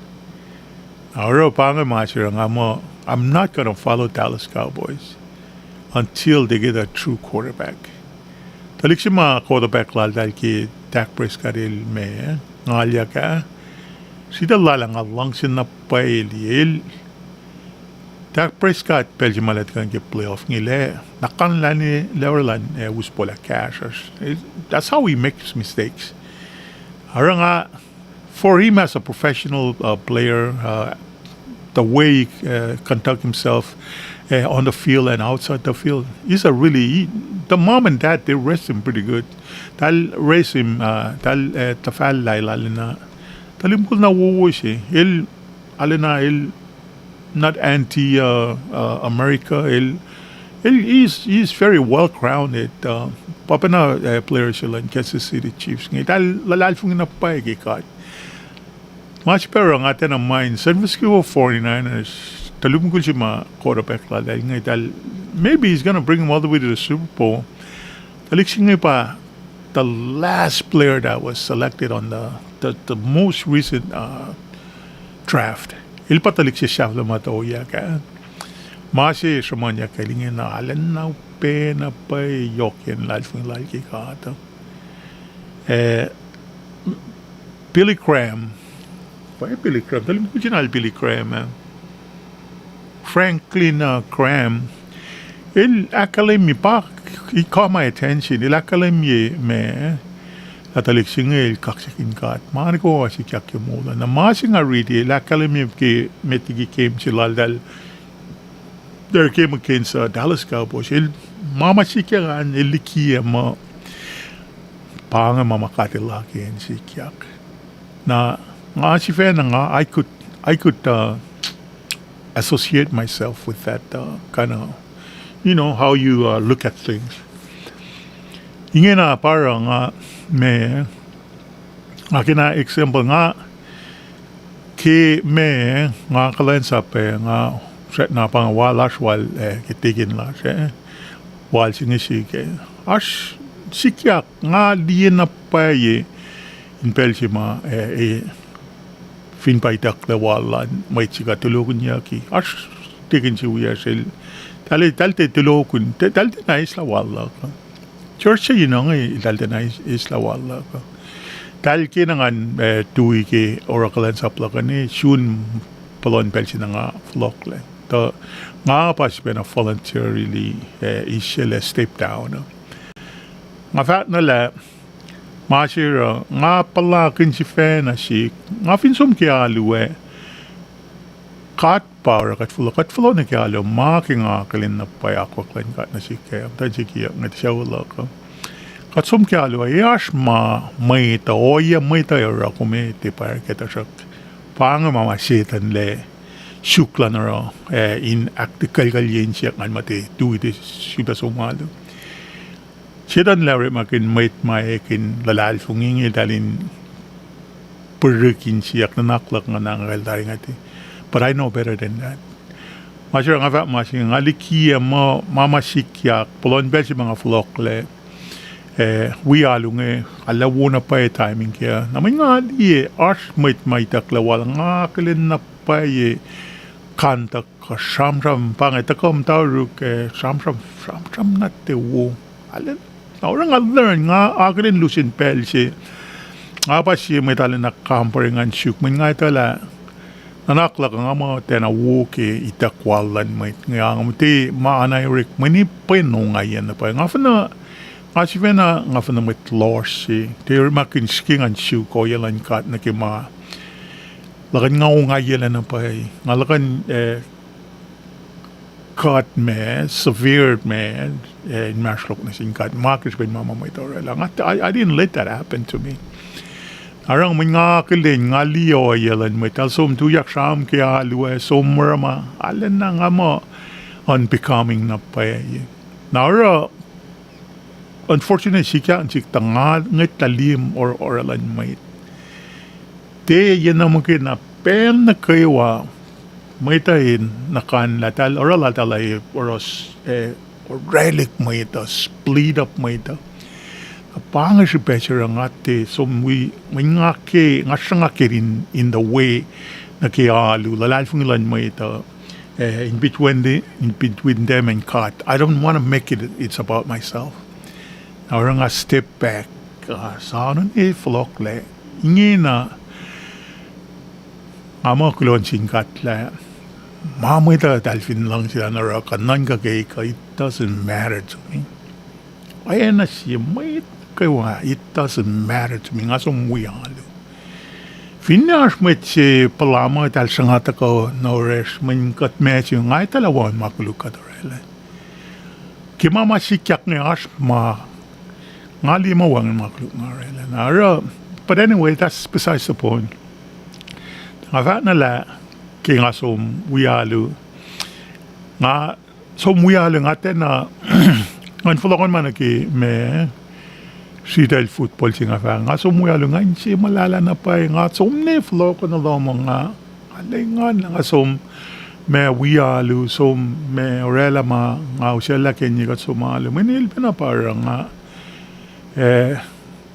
S1: I'm not going to follow Dallas Cowboys until they get a true quarterback. Talik si mga quarterback lal dahil ki Dak Prescott may ngalya ka. Sida lalang allang sinapay el Dak Prescott Belgium malet kan ke playoff ngile nakan lani leverlan was pola cash. That's how he makes mistakes. Haranga for him as a professional player, the way he conduct himself on the field and outside the field, the mom and dad they raised him pretty good. Tal raise him tafal lailalina. Talimkul na wuwo siya. Il not anti-America. He's very well-grounded. Papa na player sila in Kansas City Chiefs. Ngayon, lalalfong na pa ikikat. Much pero ang atin ang mind. San Francisco 49ers, talumkul siya quarterback la. Ngayon, maybe he's gonna bring him all the way to the Super Bowl. Talik siya pa, the last player that was selected on the most recent draft. Ilpatalik siya siya lamatoya ka. Masi semuanya kalingin na alan na pena pa yokin lalfing lalki ka ata. Billy Graham. Billy Graham. Dalim ko sinal Billy Graham. Franklin Graham. Academy pa. He caught my attention. Academy me. Atalik singil kaksikin kat. Maani ko kasi kyak yung mula. Na masing ariti, Academy ke metigi came sila dal. There came against Dallas Cowboys. Mama sikyakan, ilikiya mo. Panga mamakati and sikyak. Na nga si Fena nga, I could associate myself with that kind of, how you look at things. Ingin na parang me akin na example nga ki me nga kalain sa pe nga set na pang walash wal kitigin la siya wal singi ke as sikyak nga diyan na pa in Belgium fin pa itak le walan may chika tulugun niya ki as tigin si uya sil talte tulugun talte na isla wala ka Church yun nga ilalda na isla wala ka. Dahil kinangan tuwi ki oracle and sapla ka ni Shun palon pelsi na nga flock le. To nga pas na voluntarily isya step down. Nga fat na la masira nga pala kin si fe na si nga finsum kaya luwe kat power kat fulo na kaya alo making akalin na pa ako klan kat na si kaya taji kaya nga siya wala ka kat sum kaya alo yash may ta oya may ta yara kume te par kita siya pang mamasitan le shukla na ra in actical kalyen siya kan mati do it siya sumalo siya dan lari makin may kin lalal fungingil dalin purikin siya na naklak nga nangal dari ngati. But I know better than that. Masya nga masya nga likiya mo mamasikyak polon bel si mga flokle we alunge alawo na pa timing kaya naman nga di arsh may taklawal nga kalin na pa kanta ka shamram pangitakom tawruk shamram na tewo alin orang learn nga akalin lusin pel si nga pa siya may talin na kamparingan syuk man nga itala Nanakla ka nga mo tenawo ke itakwalan may nga mo te maanay rik mani penongayan na pa nga fana nga si fena nga fana mit loss si te makin sking an siu ko yalan kat na kima lakan nga ngayan na pa nga lakan cut me severe me in mashlok na sin kat makis ben mama may tore lang I didn't let that happen to me. Arang mga kilin nga liyo yalan mo talsom tuyak sham kaya luwe somrama alan na nga mo unbecoming na pa Nara unfortunately siya ang tanga ngit talim or alan may te yan na mungkin na pen na kayo may tahin nakan latal or latal ay oros or relic may ito split up may ito Panga si Pecher ang ate, so may nga siya nga rin in the way na kaya lalafong ilan mo ito in between them and cut. I don't want to make it's about myself. Now nga step back, sa anon flock le, ingi na amo kulon singkat la mamita dalfin lang sila na kanan ka kay it doesn't matter to me. Ayan na siya may kaya it doesn't matter to me nga sumuyalo. Finish met si palama dal sangata ko no res man kat met yung ay talawan makulukat orela. Kimama sikyak ni as ma ngali mawang makuluk orela. Nara, but anyway, that's besides the point. Nga na la kaya nga sumuyalo nga sumuyalo nga na ngan fulakon man ki me si del football si nga fa nga sumuyalo nga si malala na pa nga sumne fulakon na lamang nga alingan nga me wiyalo me orela ma nga usela kenyi ka sumalo menil pa na parang nga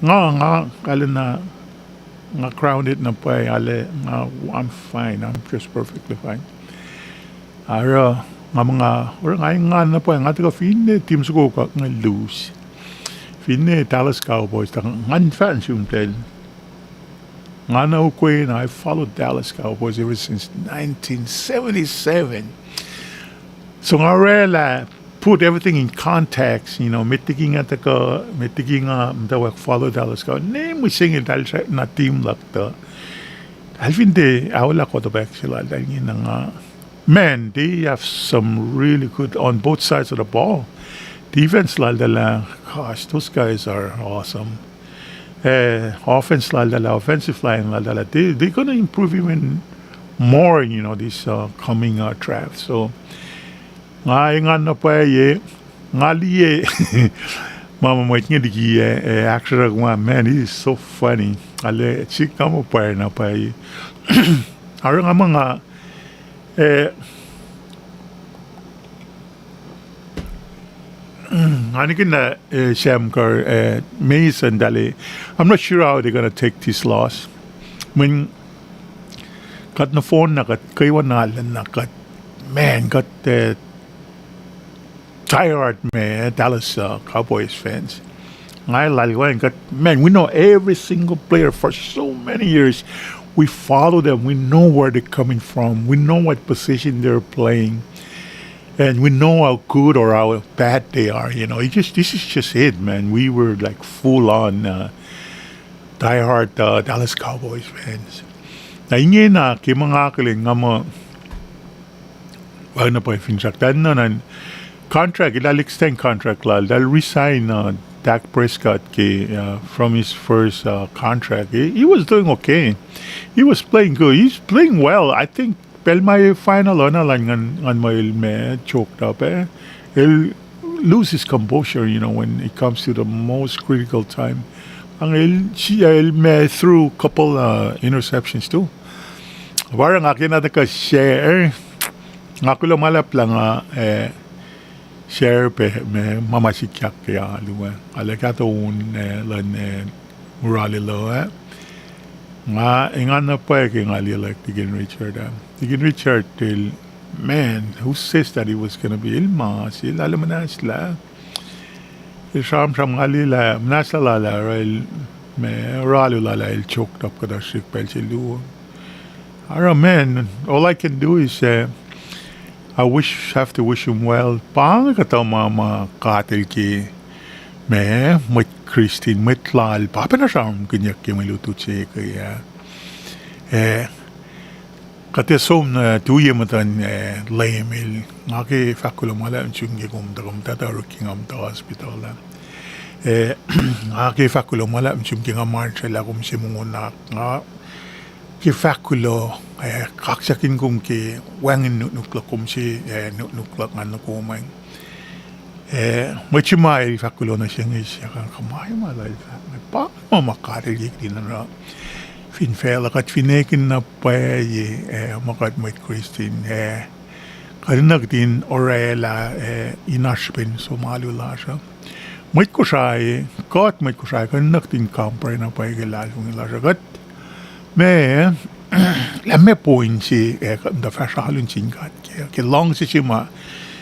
S1: nga kala na nga grounded na pa ale nga I'm fine, I'm just perfectly fine. Ara nga mga orang nga na pa nga taga finne team ko ka nga lose. Finne Dallas Cowboys ta ngan fans yung tel. Nga na ko na I followed Dallas Cowboys ever since 1977. So nga rela put everything in context, mitiging at ka, mitiging mtawag follow Dallas Cowboys. Name we sing it na team lakta. Alvin de awala quarterback sila dahil nga man, they have some really good on both sides of the ball. Defense lang, gosh, those guys are awesome. Offense lang, offensive line lang, they're gonna improve even more, this coming draft. So nga na pa nga liye mama mo nga digi actually man, he is so funny. Ale chika mo pa na pa ara nga mga anikin na Sam Kerr Mason dali. I'm not sure how they're gonna take this loss. When kat na phone na kat kaywan na kat man kat tired man Dallas Cowboys fans. Man, we know every single player for so many years. We follow them. We know where they're coming from. We know what position they're playing. And we know how good or how bad they are. This is just it, man. We were like full on diehard Dallas Cowboys fans. Na ingin na kimanga kaling nga mo wag na po finshaktan na contract, it'll extend contract lal. They'll resign Dak Prescott from his first contract. He was doing okay. He was playing good. He's playing well. I think my final na lang ngan may choked up. He'll lose his composure, when it comes to the most critical time. He'll may threw a couple interceptions too. Parang akin na ka-share. Ako lumalap lang share pe me mama sikyak kaya luwa alakato un lan murali lo nga ingan na pa nga like Tigin Richard till man who says that he was gonna be ilma sila alam na sila sham ngali la nasala la rail me rali la il choked up kada shik pel silu ara man all I can do is I have to wish him well. Pang kataw mga katil ki me mit Christine mit lal papa na siyang ganyak ki maluto siya kaya katesom na tuye matan layemil nga ki fakulo mala chungi kum tataro kingam ta hospital la nga ki fakulo mala chungi nga march la kum simungunak nga ki fakulo kaksakin kong ki wangin nuklak kong si nuklak nga nakumang machimay fakulo na siya siya kamay malay pa mamakarigik din na finfela kat finekin na pa makat may Christine karinag din orela inashpin sumalula siya may kusay karinag din kampay na pa ikilalong ila siya kat me lemme point si da fashalun singat ke long si sima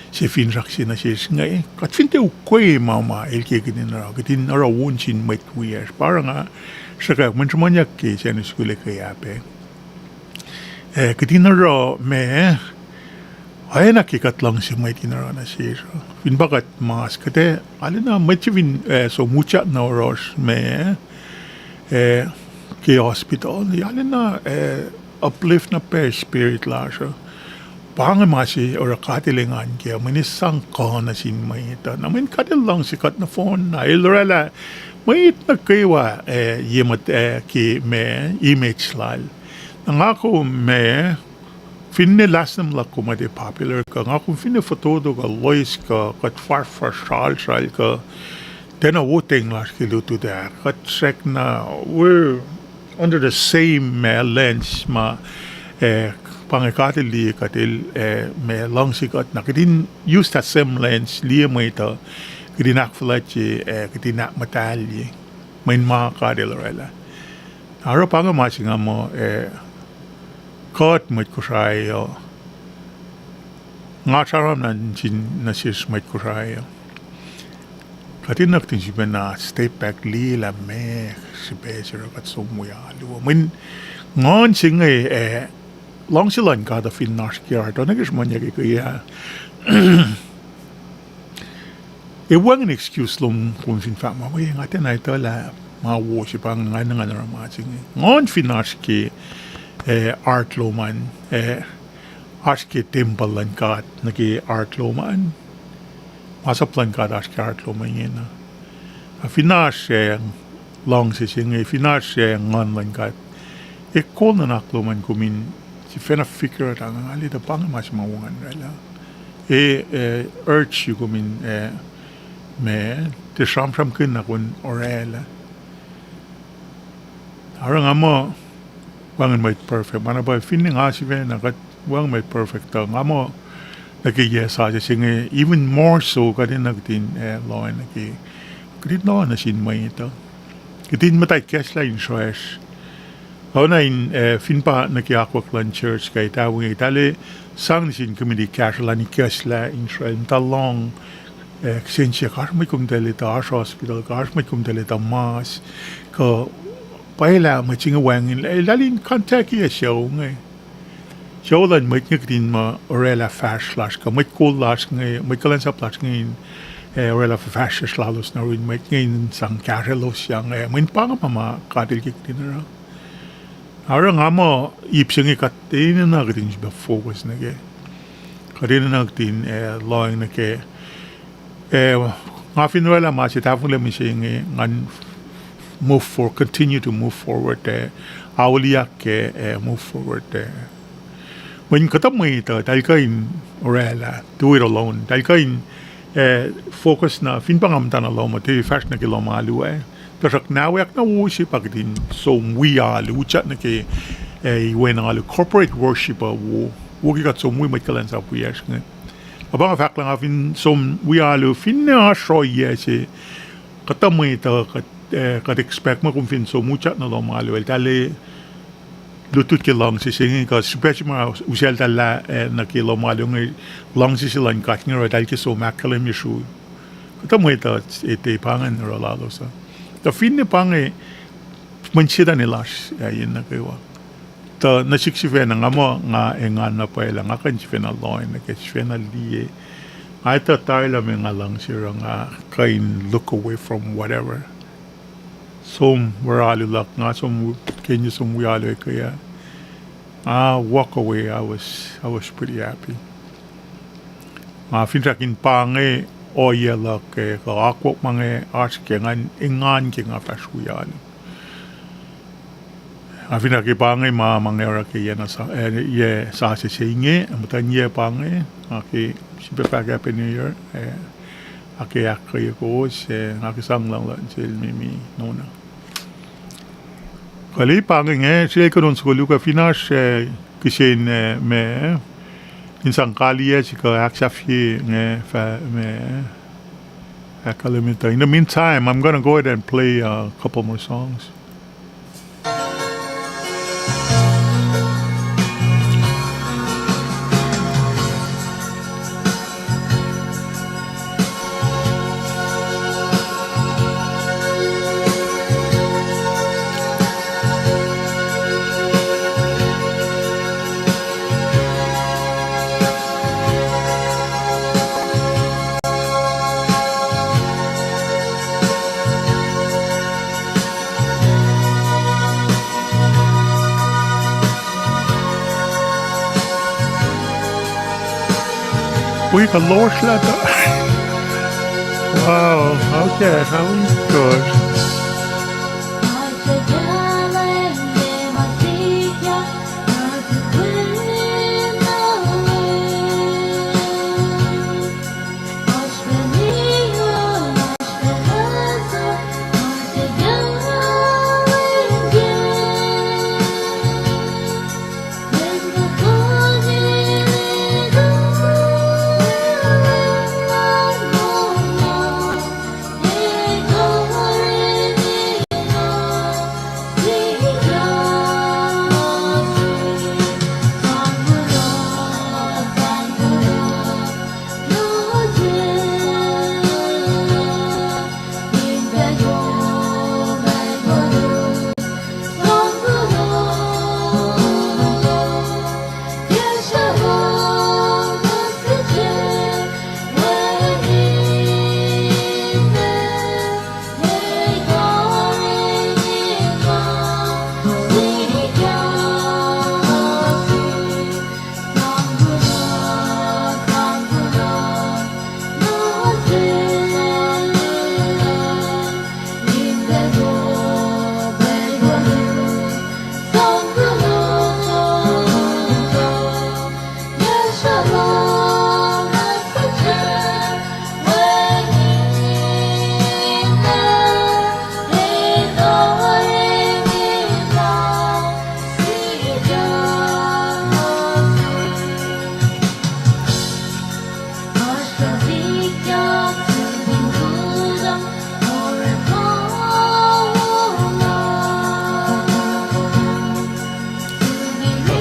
S1: si finrak sina si ngai kat finte ukoi mama elke ginin ra gitin ara won sin met wears para nga saka man chumanyak ke sen skule ke yape Kadinaro me ay nakikat lang si may tinaro na siya. Finbagat mas kate alina may chivin so mucha na oros me ke hospital alina uplift na per spirit la siya. Pangan masi or katilingan kaya manisang ko na sin may ita. Namin katil lang sikat na phone na ilorela may it na kaywa yemat ki me image lal. Ngako me finne lasnam la kumade popular ka ngako finne fotodo ka lois ka kat far shal ka tena woteng las ki lutu der kat check na we're under the same lens ma pangakati li katil me long sikat na kadin use that same lens li mo ito kadin akfalachi kadin nak matali main ma kadil rela aro panga masinga mo Kot met KOSRAE nga charam na sis met KOSRAE katin naktin si na step back li la me si besero kat sumuya lu min ngon sing long silan ka da fin naskiar to nagis man yagi kaya wang an excuse lum kung fin fa ma wi ngaten ay to la ma wo si pang nga na ma sing ngon fin naski art loman aske temple lan kat nagi art loman masaplan kat aske art loman yena a finash long si sing finash ngon lan kat kol na nakloman kumin si fena figure ang ali da pang mas mawangan rela urge you kumin me te sham kin na kun orela arang amo wangan may perfect mana ba feeling asive na kat wang may perfect ta ngamo nakiya sa sing even more so kadin nagtin law naki kadin law na sin may ito kadin matay cash line shoes na in fin pa nakiakwak lan church kay tawing itali sang sin community cash lan cash la in Israel talong ksensya kar may kumdelita hospital kar may kumdelita mas ko paila machinga wangin lalin contact ya show ngay show lan may ngin ma orela flash ka may cool lash ngay may kalan sa flash ngay orela flash lalos na rin may ngin sang karelos yang may pang mama kadil kikin ra arang amo ipsingi katin na gatin ba focus na ke kadin na gatin loing na ke ngafin wala ma si tafung le mising ngan continue to move forward awliya ke move forward when katamay ito dahil kain orela do it alone dahil kain focus na finpangamtan alone mo te fast na kilomalu tasak nawak na wusi pagdin so we alu chat na ke when alu corporate worship wo kat so muy kalan sa puyas nga abang fact lang afin so we alu finna show yes katamay ito kat expect mo kung fin so mucha na lo malu el tale lutut ke long si singing ka special ma usel tala na ke lo malu ng long si silan kat ngero dal ke so makalem yeshu katamay ito ite pangan ro lalo sa ta fin ne pange manchida ni lash yin na kewa ta nasiksive na ngamo nga engan na pa ila nga kan chifena lo na ke chifena liye ay ta tayo lang nga lang sira nga kain look away from whatever som waralulak nga som kenya som wialo kaya walk away I was pretty happy finrakin pange oyela ke kakwak mange aske ngan ingan ke nga flash wialo finrakin pange mangera ke yana sa sa se singe amtanye pange aki sipe paga penyer aki akye ko se aki sang lang la jel mimi nona kali pange siya ko don skolu ka finash kishin me insang kaliya sika aksafi nge fa me akalimita. In the meantime, I'm gonna go ahead and play a couple more songs. week a lower slata. Wow, okay, how is good?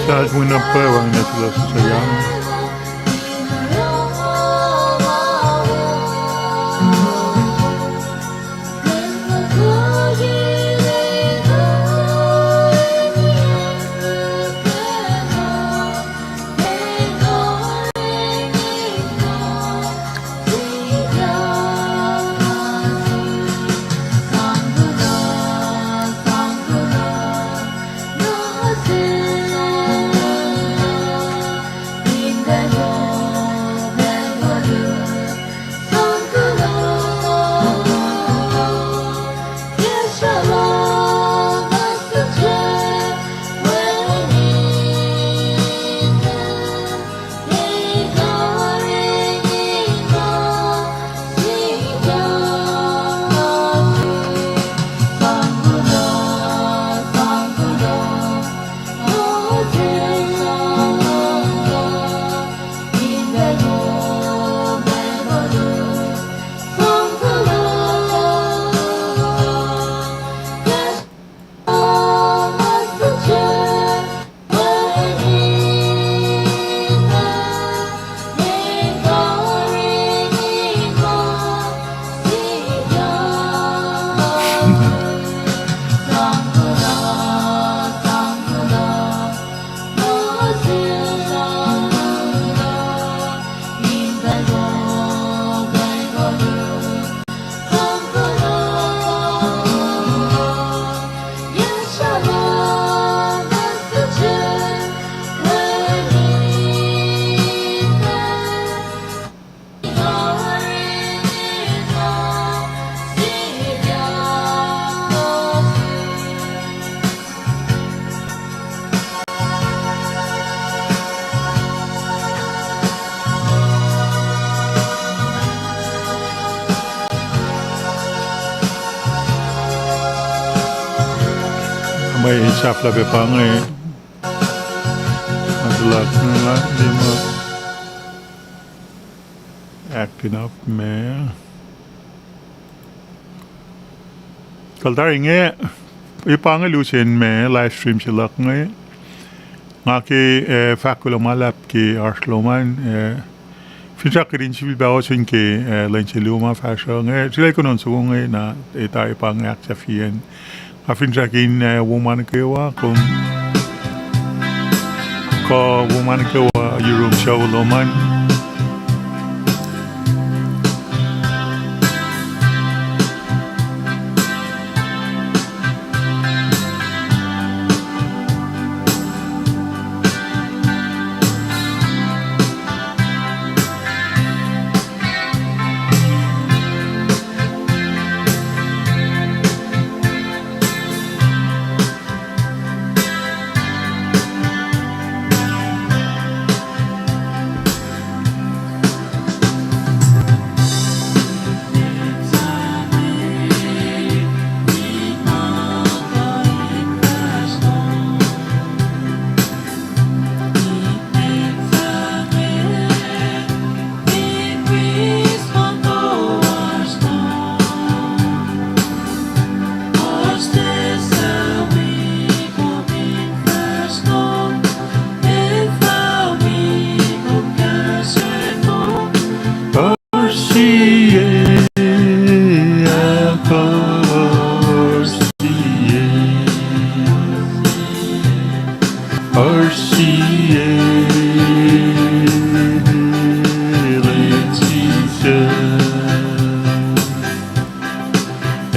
S1: Sabes una prueba en los llama. May isap labi pa nga Adulak na di mo acting up me. Kaldar nga ipang lusin me live stream sila nga nga ki fakula malap ki arsloman finsa kirin sibil bao sin ki lain siluma fasyo nga sila ikonon sugo nga na ita ipang aksafiyan finsa kin woman kewa kung ko woman kewa yurum show loman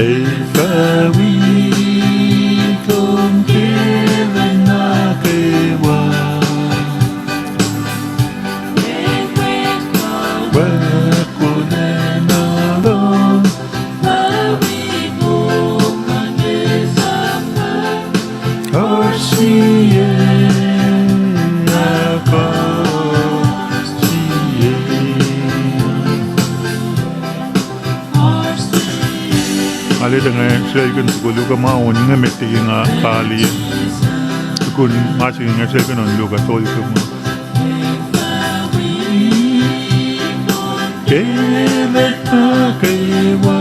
S1: If we don't give nakewa wakulenalo Orsiye ako siye Ali dengan saya kan segala kama oni nga meti nga kali kun masih nga saya kan on lugar tol kama Kele kakewa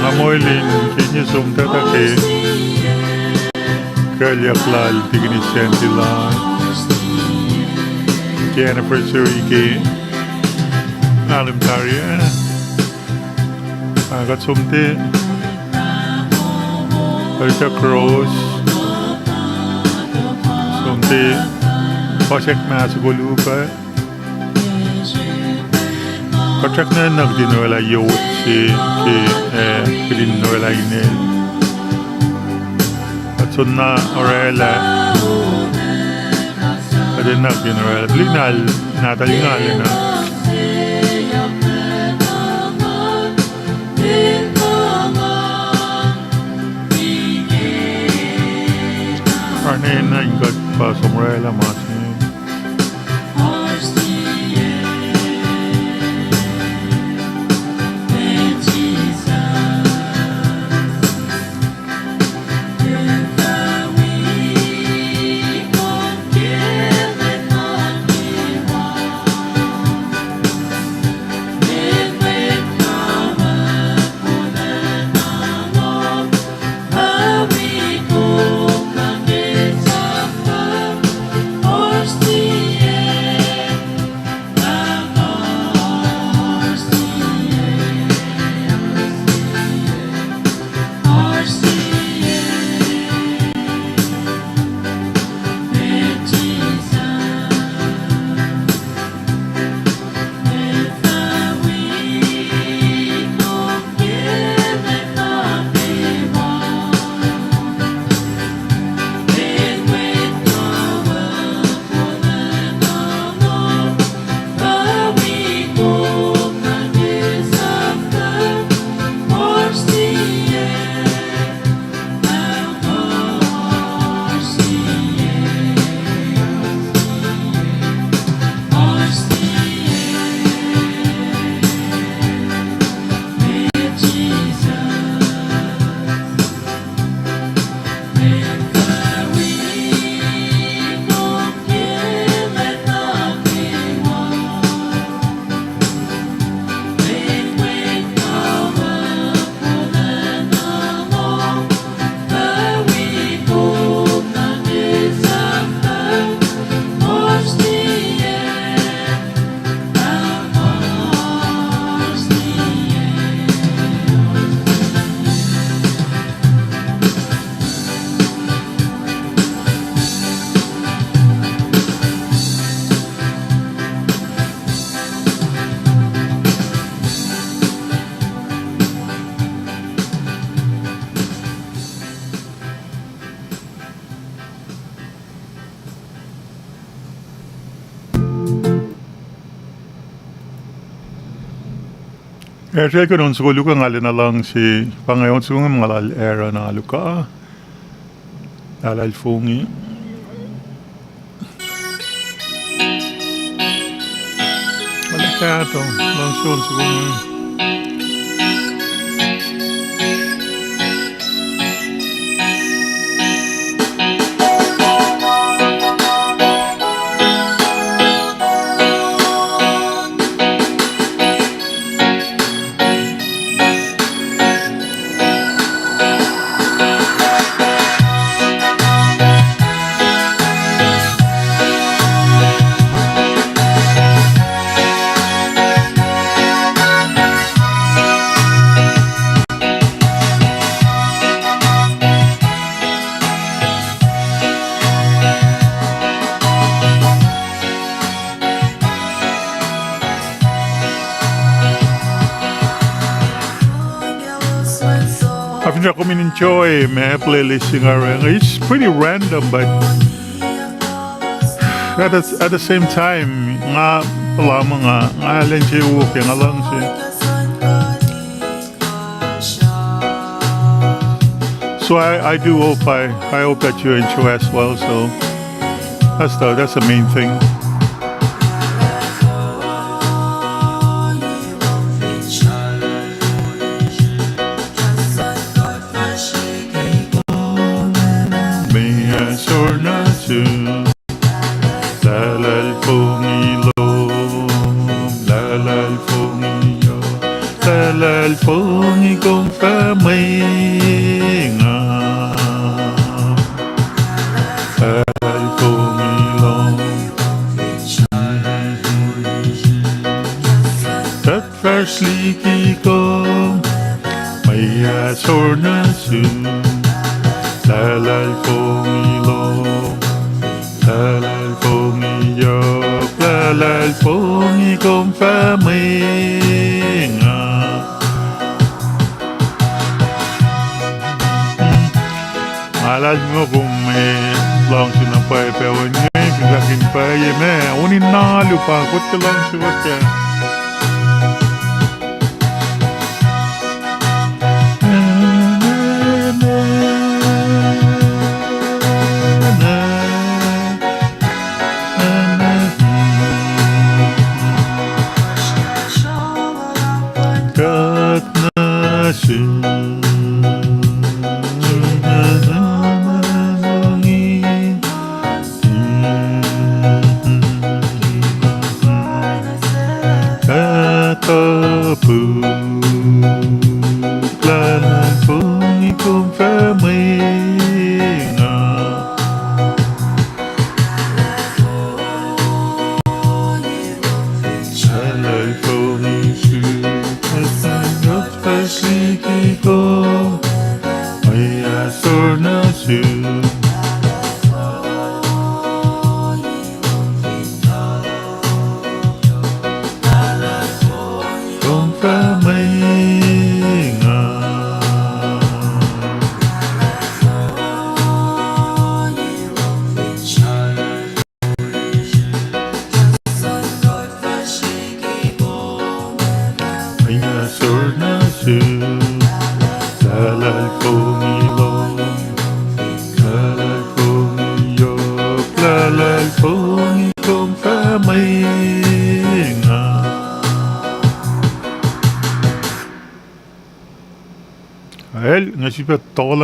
S1: Ngamoylin kini sumta take Kaya klal tigini sentila Ke anniversary ke alam tarya Agat sumte Kaya cross Sumte Pasek na sigulu ka Pachak na nagdinwala yot si pininwala inel at sunna orela at din nagdinwala blinal natalingal na arne na ingat pa somrela mas Saya kan on siguro ka ngalin na lang si pangayon siguro mga era na luka alal fungi wala kaya ito langsung siguro siya ko min-enjoy. May playlist nga rin. It's pretty random but at the same time, nga pala mga nga alin siya walking along siya. So I do hope I hope that you enjoy as well. So that's the main thing. Alal mo kung may lang sinapayapawan ngayon, kung sakin pa yun unin na lupa, kot ka lang siwat ka. Kat na siya nga siya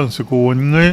S1: lang sa kuwan nga.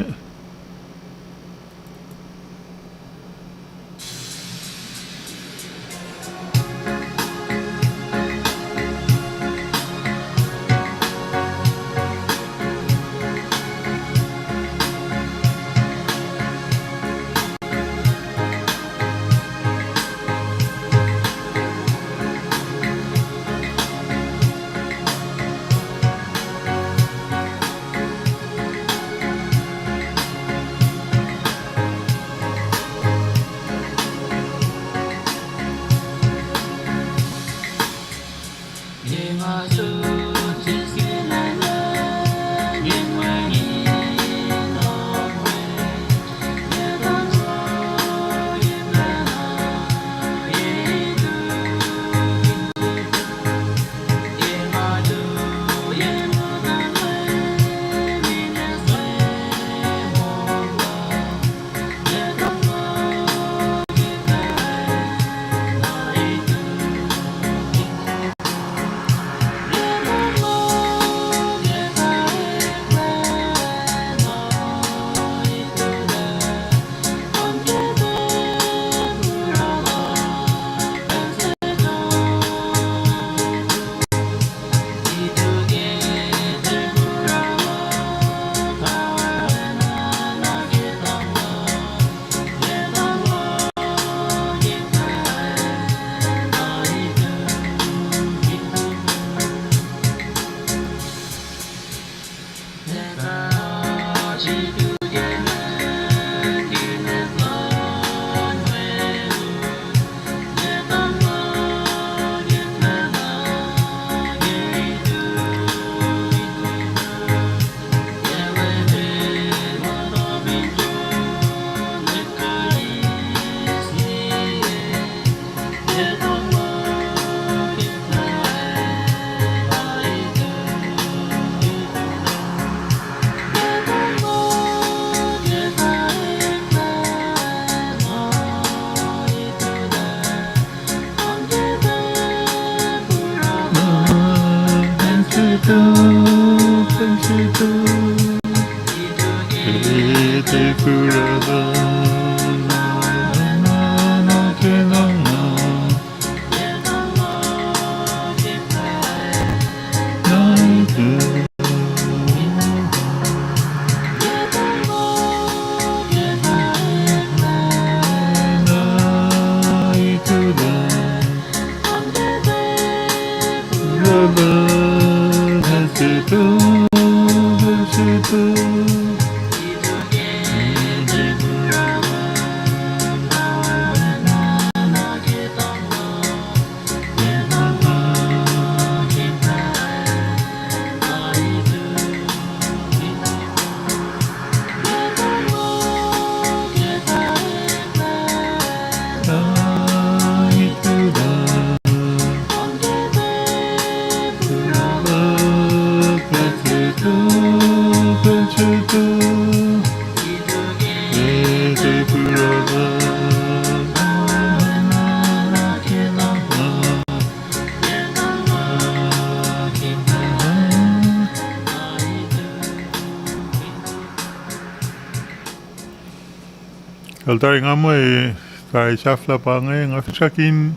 S1: Kaltaring amoy kay safla pa ngayon afsakin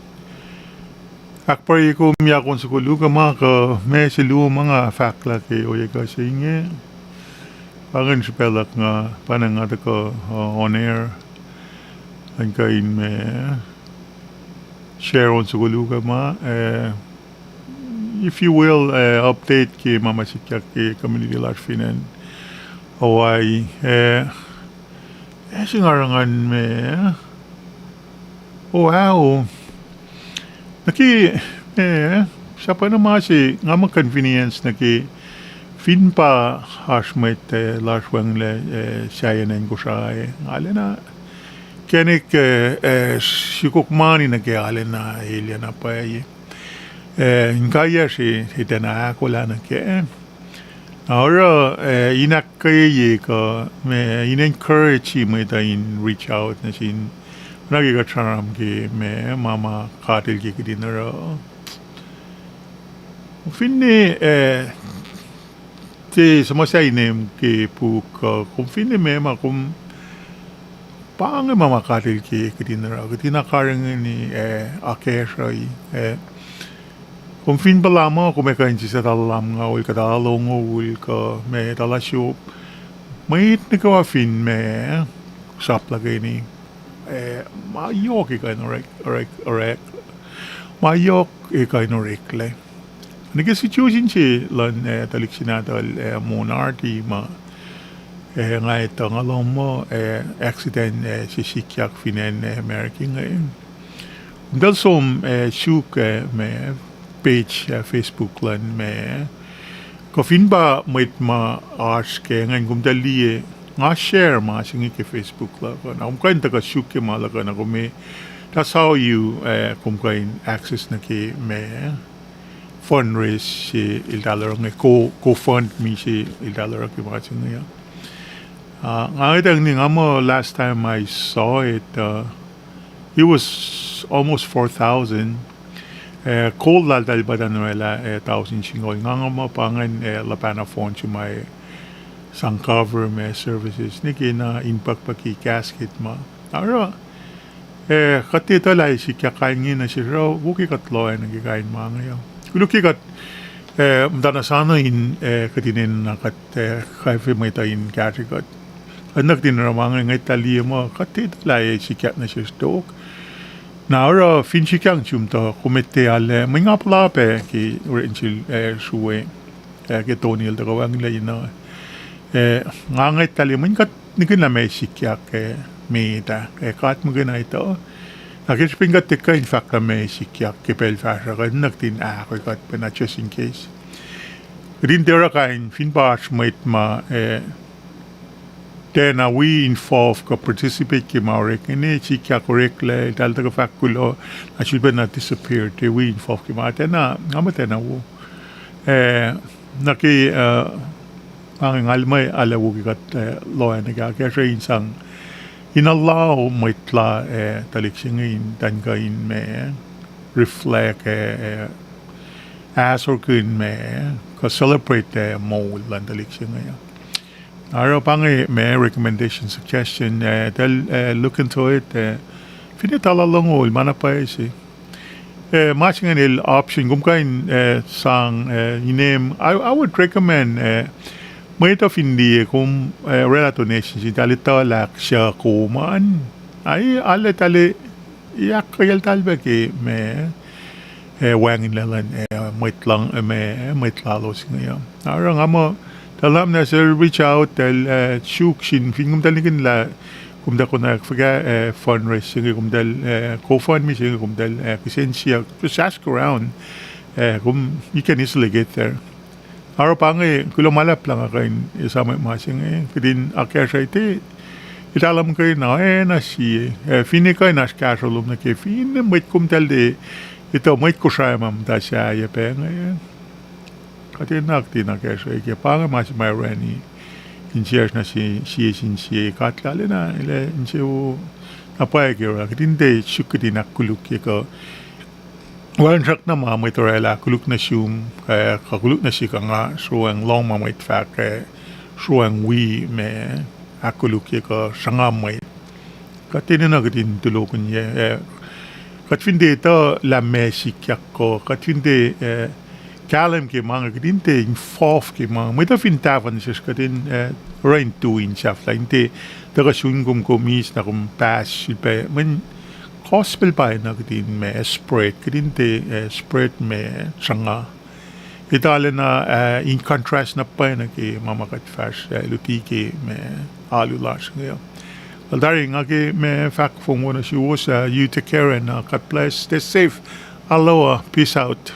S1: akpari ko miya kon sa kuluga mga ka may silu mga fakla ke oye ka singe pangan spelak nga panang nga ko on air ang kain me share on sa kuluga ma if you will update ke mama sikyak ke community large finan Hawaii singarangan me wow naki siya pa naman si nga mga convenience naki fin pa hashmet larwang le siya yan ko siya ngale na kenik sikukmani naki ale na ilya na pa nkaya si itana ako la naki ahora inakay ka me in-encourage mo ita in reach out na sin nagigacharam ki me mama katil ki dinara finne te समस्या inem ki puk kung finne me ma kung paang mama katil ki dinara kitina karang ni akeshay kung fin pala mo kung may kain sa talam nga ul ka talong ul ka may talasyo may nagawa fin may sap lagay ni mayok ikay no rek mayok ikay no rek le nag-situation si lan talik sinatal monarchy ma nga ito nga lang mo accident si sikyak finen American ngayon dahil som syuk may page Facebook lan me kofin ba may ma-arch ke ngayon kumdali nga share ma singi ke Facebook la na kain taga shoot ke malaga na kumi that's how you kain access na ke me fundraise si $1 nga co-fund me si $1 ke mga singi nga itang ni nga mo last time I saw it it was almost 4,000 cold la dal ba nuela 1,000 singol nga mo pangan lapana phone si may sang cover may services niki na impact pa ki casket ma ara katita lai si kakain na si raw buki katlo ay nagikain mga ngayon kuluki kat mdana sana in katinin na kat kaife may tayin katikat anak din ramang ngay tali mo katita lai si kat na si stok Naura finchi kyang chumta kumete ale mga plape ki rinchil suwe ke tonil da kawang la ina ngangai tali mun kat nikina me sikya ke meta ke kat mo gina ito nakis pingat tika in fact me sikya ke pel fasha ka naktin ko kat pena just in case rin dera kain fin bach mait ma then we involve ka participate ki maurek ini chikya correct le dal ta fakulo na should not disappear te we involve ki ma tena ngamate na wo naki ang ngalmay alawo ki kat lo na ka kaya insang inallow maitla talik singin dan kain me reflect asor kun me ko celebrate mo landalik siya ngayon. Araw pa nga may recommendation suggestion look into it finitala lang ol manapay si matching an option kumkain sang inem I would recommend may ito hindi kung relato nation si talita lak siya kumaan ay alit yak kayal talba ki me wangin lalan may tlalos ngayon araw nga mo talam na sir reach out shuk sin fingum talingin la kumda ko na faga fundraising kumda co-fund me kumda kisensya just ask around you can easily get there araw pa nga kulang malap lang akain isama masing kadin akasya iti italam kayo na na si fini kayo na kasolum na ke fin may kumdal de ito may KOSRAE mam da siya yepe ngayon kadin nakti na kasya ke pa nga mas may rani inchers na si katlale na ile incho napay kira kadin de shukdi na kuluk ke ko walang sak na may torela kuluk na siyum kaya kakuluk na si ka nga so ang long mamay tfak so ang we me akuluk ye ka sangamay katinin na kadin tulokon ye katfinde ito la mesik ko katfinde kalem ke mga kadin te infof ke mga may ta fintavan siya kadin rain tuin siya la inte taga sungum komis na kumpas silpe man gospel pa na kadin me spread kadin te spread me sanga itala na in contrast na pa na ke mamakat fast luti ke me alulas ngayon. Well, daring agi me fak fong wana si was you take care and God bless. Stay safe. Aloha. Peace out.